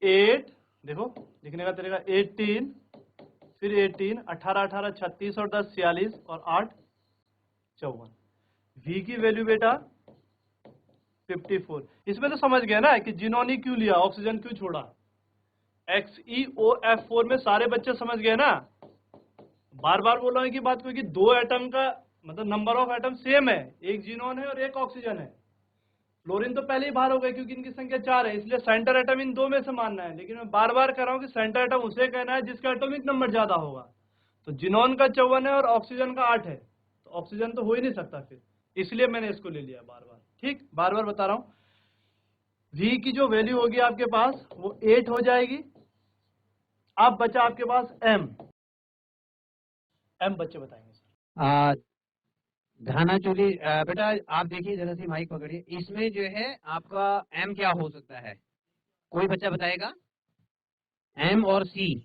8, देखो लिखने का तरीका, 18, फिर 18, 18, 18, 36 और 10, 46 और 8, 54। V की वैल्यू बेटा 54। इसमें तो समझ गया ना कि जिनोनी क्यों लिया, ऑक्सीजन क्यों छोड़ा। XeOF4 में सारे बच्चे समझ गए ना? बार बार बोल रहा हूं कि बात, क्योंकि 2 एटम का मतलब नंबर ऑफ एटम सेम है, एक जिनोन है और एक ऑक्सीजन है। फ्लोरीन तो पहले ही बाहर हो गए क्योंकि इनकी संख्या 4 है, इसलिए सेंटर एटम इन 2 में से मानना है। लेकिन मैं बार बार कह रहा हूं कि सेंटर एटम उसे कहना है जिसका एटॉमिक नंबर ज्यादा होगा। तो जिनोन का 54 है और ऑक्सीजन का 8 है, तो ऑक्सीजन तो हो ही नहीं सकता फिर, इसलिए मैंने इसको ले लिया बार बार। ठीक, बार बार बता रहा हूं। V की जो वैल्यू होगी आपके पास वो 8 हो जाएगी। अब बचा आपके पास M बच्चे बताएंगे सर। घाना चोली बेटा आप देखिए जरा सी, माइक पकड़िए। इसमें जो है आपका M क्या हो सकता है, कोई बच्चा बताएगा? M और C,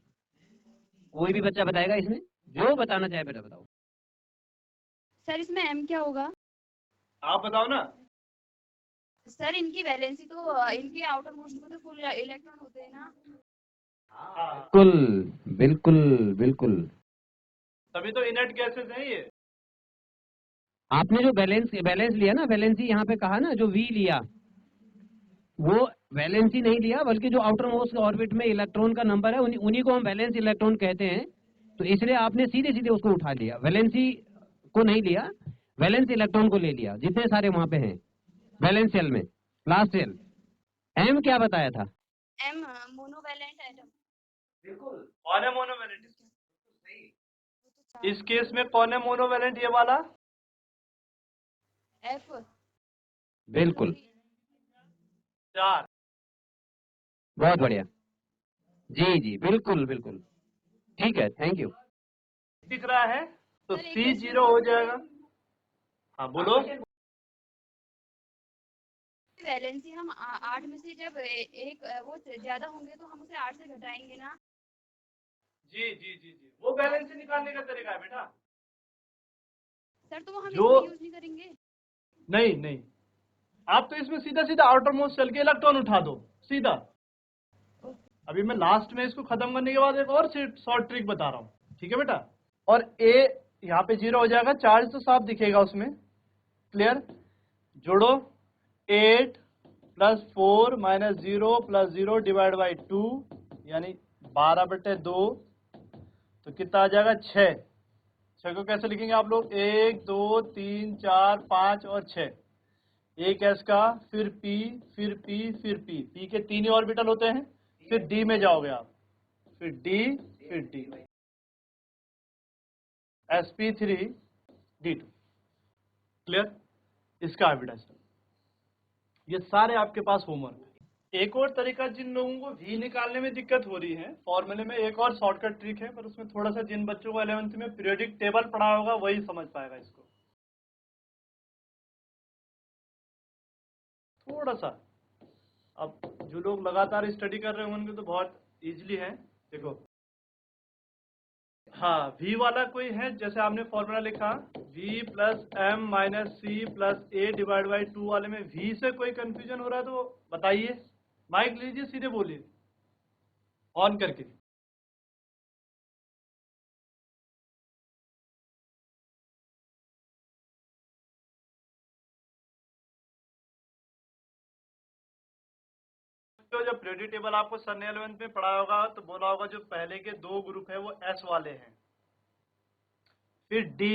कोई भी बच्चा बताएगा इसमें? जो बताना चाहे बेटा बताओ। सर इसमें M क्या होगा? आप बताओ ना। सर इनकी वैलेंसी तो इनके आउटर मोस्ट में तो फुल इलेक्ट्रॉन होते हैं ना। बिल्कुल बिल्कुल बिल्कुल, तभी तो इनर्ट गैसेस हैं ये। आपने जो बैलेंस लिया ना, वैलेंसी यहाँ पे कहा ना, जो V लिया वो वैलेंसी नहीं लिया, बल्कि जो आउटर मोस्ट ऑर्बिट में इलेक्ट्रॉन का नंबर है उन्हीं को हम वैलेंस इलेक्ट्रॉन कहते हैं। तो इसलिए आपने सीधे सीधे उसको उठा लिया, वैलेंसी को नहीं लिया, वैलेंस इलेक्ट्रॉन को ले लिया, जितने सारे वहां पे हैं वैलेंस सेल में, लास्ट सेल। M क्या बताया था? M monovalent atom. बिल्कुल, कौन है मोनोवैलेंट? इस केस में कौन है मोनोवैलेंट? ये वाला F। बिल्कुल, 4। बहुत बढ़िया, जी जी बिल्कुल बिल्कुल, ठीक है, थैंक यू। दिख रहा है तो सर, एक C क्वेश्चन 0 हो जाएगा। हाँ बोलो। वैलेंसी हम 8 में से जब एक वो ज्यादा होंगे तो हम उसे 8 से घटाएंगे ना। जी जी जी जी, वो बैलेंस से निकालने का तरीका है बेटा। सर तो वो हम जो- इसमें यूज नहीं करेंगे। नहीं नहीं, आप तो इसमें सीधा सीधा आउटर मोस्ट सेल के इलेक्ट्रॉन उठा दो सीधा। अभी मैं लास्ट में इसको खत्म करने के बाद एक और शॉर्ट ट्रिक बता रहा हूँ, ठीक है बेटा? और A यहाँ पे 0 हो जाएगा, चार्ज तो साफ दिखेगा उसमें। क्लियर? जोड़ो, 8 + 4 - 0 + 0 डिवाइड बाई 2 यानी 12/2, तो कितना आ जाएगा? 6। 6 को कैसे लिखेंगे आप लोग? 1 2 3 4 5 और 6। एक एस का, फिर पी, फिर पी, फिर पी। पी के 3 ही ऑर्बिटल होते हैं। फिर डी में जाओगे आप, फिर डी, फिर डी, sp3 d2। क्लियर? इसका हाइब्रिडाइजेशन। ये सारे आपके पास होमवर्क है। एक और तरीका, जिन लोगों को v निकालने में दिक्कत हो रही है फॉर्मूले में, एक और शॉर्टकट ट्रिक है, पर उसमें थोड़ा सा, जिन बच्चों को 11th में पीरियोडिक टेबल पढ़ा होगा वही समझ पाएगा इसको। थोड़ा सा, अब जो लोग लगातार स्टडी कर रहे होंगे तो बहुत इजीली है। देखो, हाँ, v वाला कोई है, जैसे आपने फॉर्मूला लिखा v plus M minus C plus A divide by 2 वाले में v से कोई कंफ्यूजन हो रहा है तो बताइए, माइक लीजिए, सीधे बोलिए ऑन करके। तो जब पीरियोडिक टेबल आपको सर ने 11th में पढ़ा होगा तो बोला होगा जो पहले के 2 ग्रुप है वो s वाले हैं, फिर d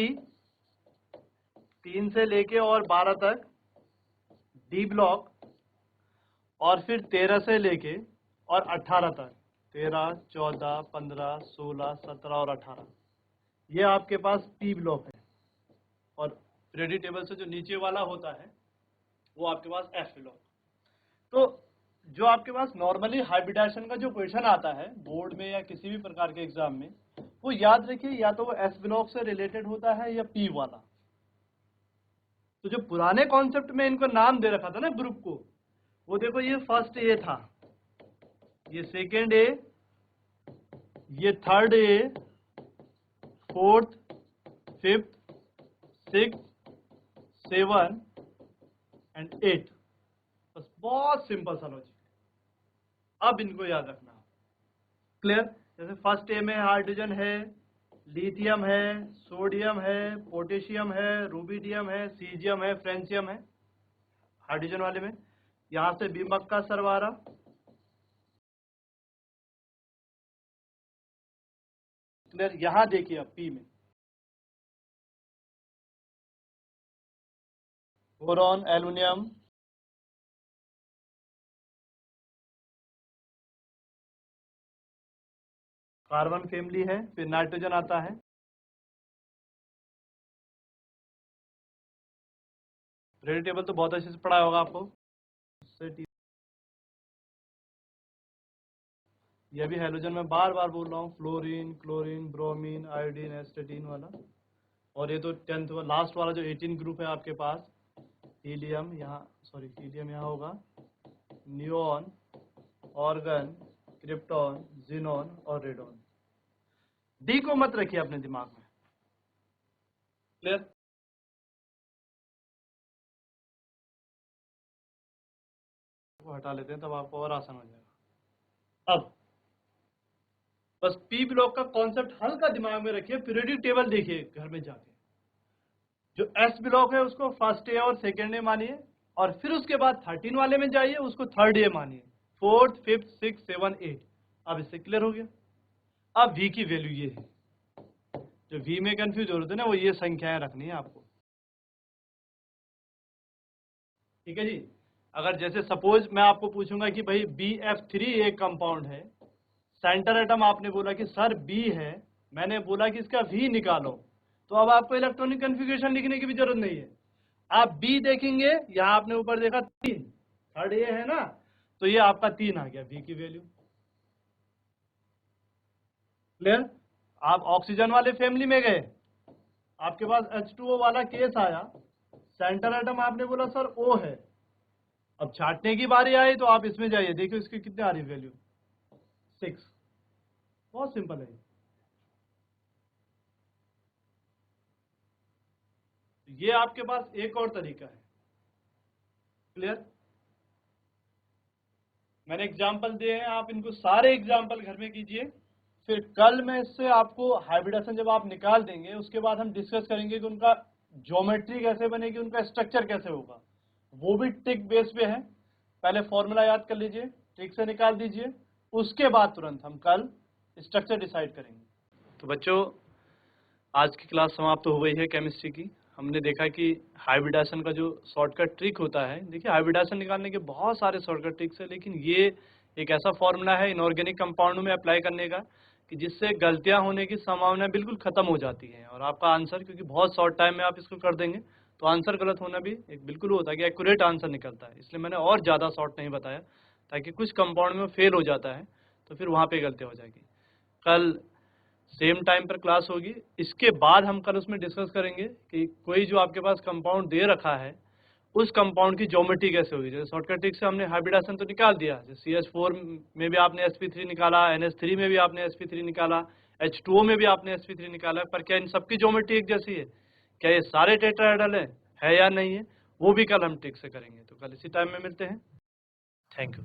3 से लेके और 12 तक d ब्लॉक, और फिर 13 से लेके और 18 तक, 13 14 15 16 17 और 18, ये आपके पास p ब्लॉक है। और पीरियोडिक टेबल से जो नीचे वाला होता है वो आपके पास f ब्लॉक। तो जो आपके पास नॉर्मली हाइब्रिडाइजेशन का जो क्वेश्चन आता है बोर्ड में या किसी भी प्रकार के एग्जाम में, वो याद रखिए या तो वो एस ब्लॉक से रिलेटेड होता है या पी वाला। तो जो पुराने कॉन्सेप्ट में इनको नाम दे रखा था ना ग्रुप को, वो देखो, ये फर्स्ट ए था, ये सेकेंड ए, ये third A, fourth, fifth, six, 7 and 8। बस बहुत सिंपल सा लॉजिक। अब इनको याद रखना। क्लियर? जैसे फर्स्ट ए में हाइड्रोजन है, लिथियम है, सोडियम है, पोटेशियम है, रूबिडियम है, सीजियम है, फ्रेंशियम है हाइड्रोजन वाले में। यहां से बीमक का सरवारा, क्लियर? यहां देखिए अब पी में बोरॉन, एल्युमिनियम, कार्बन फैमिली है, फिर नाइट्रोजन आता है। पीरियोडिक टेबल तो बहुत अच्छे से पढ़ा होगा आपको। ये भी हैलोजन में बार बार बोल रहा हूँ, फ्लोरीन, क्लोरीन, ब्रोमीन, आयोडीन, एस्टेटीन वाला। और ये तो 10th लास्ट वाला जो 18 ग्रुप है आपके पास, हीलियम यहाँ, सॉरी हीलियम यहाँ होगा, नियोन, ऑर्गन, क्रिप्टॉन, जिनॉन और रेडॉन। डी को मत रखिए अपने दिमाग में। क्लियर? हटा लेते हैं तब आपको और आसान हो जाएगा। अब बस पी ब्लॉक का कॉन्सेप्ट हल्का दिमाग में रखिए, पीरियोडिक टेबल देखिए घर में जाके। जो एस ब्लॉक है उसको फर्स्ट ए और सेकेंड ए मानिए, और फिर उसके बाद 13 वाले में जाइए, उसको थर्ड ए मानिए, फोर्थ, फिफ्थ, 6, 7, 8। अब इससे क्लियर हो गया। अब वी की वैल्यू ये है, जो वी में कंफ्यूज हो रहे थे ना, वो ये संख्याएं रखनी है आपको। ठीक है जी? अगर जैसे सपोज मैं आपको पूछूंगा कि भाई BF3 एक कंपाउंड है, सेंटर एटम आपने बोला कि सर बी है, मैंने बोला कि इसका वी निकालो, तो अब आपको इलेक्ट्रॉनिक कन्फिग्रेशन लिखने की भी जरूरत नहीं है। आप बी देखेंगे, यहां आपने ऊपर देखा 3, थर्ड ए है ना, तो ये आपका 3 आ गया वी की वैल्यू। क्लियर? आप ऑक्सीजन वाले फैमिली में गए, आपके पास H2O वाला केस आया, सेंटर एटम आपने बोला सर O है, अब छांटने की बारी आई तो आप इसमें जाइए, देखिए इसकी कितने आ रही वैल्यू, 6। बहुत सिंपल है। ये आपके पास एक और तरीका है। क्लियर? मैंने एग्जाम्पल दिए हैं, आप इनको सारे एग्जाम्पल घर में कीजिए, फिर कल मैं इससे आपको हाइब्रिडेशन जब आप निकाल देंगे उसके बाद हम डिस्कस करेंगे कि उनका ज्योमेट्री कैसे बनेगी, उनका स्ट्रक्चर कैसे होगा, वो भी ट्रिक बेस पे है। पहले फॉर्मूला याद कर लीजिए, ट्रिक से निकाल दीजिए, उसके बाद तुरंत हम कल स्ट्रक्चर डिसाइड करेंगे। तो बच्चों, आज की क्लास समाप्त हो गई है केमिस्ट्री की। हमने देखा कि हाइब्रिडाइजेशन का जो शॉर्टकट ट्रिक होता है, देखिए हाइब्रिडाइजेशन निकालने के बहुत सारे शॉर्टकट ट्रिक्स है, लेकिन ये एक ऐसा फॉर्मूला है इनऑर्गेनिक कंपाउंड में अप्लाई करने का कि जिससे गलतियां होने की संभावना बिल्कुल खत्म हो जाती है और आपका आंसर, क्योंकि बहुत शॉर्ट टाइम में आप इसको कर देंगे तो आंसर गलत होना भी एक बिल्कुल होता है कि एक्यूरेट आंसर निकलता है। इसलिए मैंने और ज़्यादा शॉर्ट नहीं बताया, ताकि कुछ कंपाउंड में फेल हो जाता है तो फिर वहाँ पे गलती हो जाएगी। कल सेम टाइम पर क्लास होगी। इसके बाद हम कल उसमें डिस्कस करेंगे कि कोई जो आपके पास कंपाउंड दे रखा है उस कंपाउंड की ज्योमेट्री कैसे होगी। जैसे शॉर्टकट ट्रिक से हमने हाइब्रिडाइजेशन तो निकाल दिया, जैसे CH4 में भी आपने sp3 निकाला, NH3 में भी आपने sp3 निकाला, H2O में भी आपने sp3 निकाला, पर क्या इन सबकी ज्योमेट्री एक जैसी है? क्या ये सारे टेट्राहेड्रल है या नहीं है? वो भी कल हम ट्रिक से करेंगे। तो कल इसी टाइम में मिलते हैं। Thank you.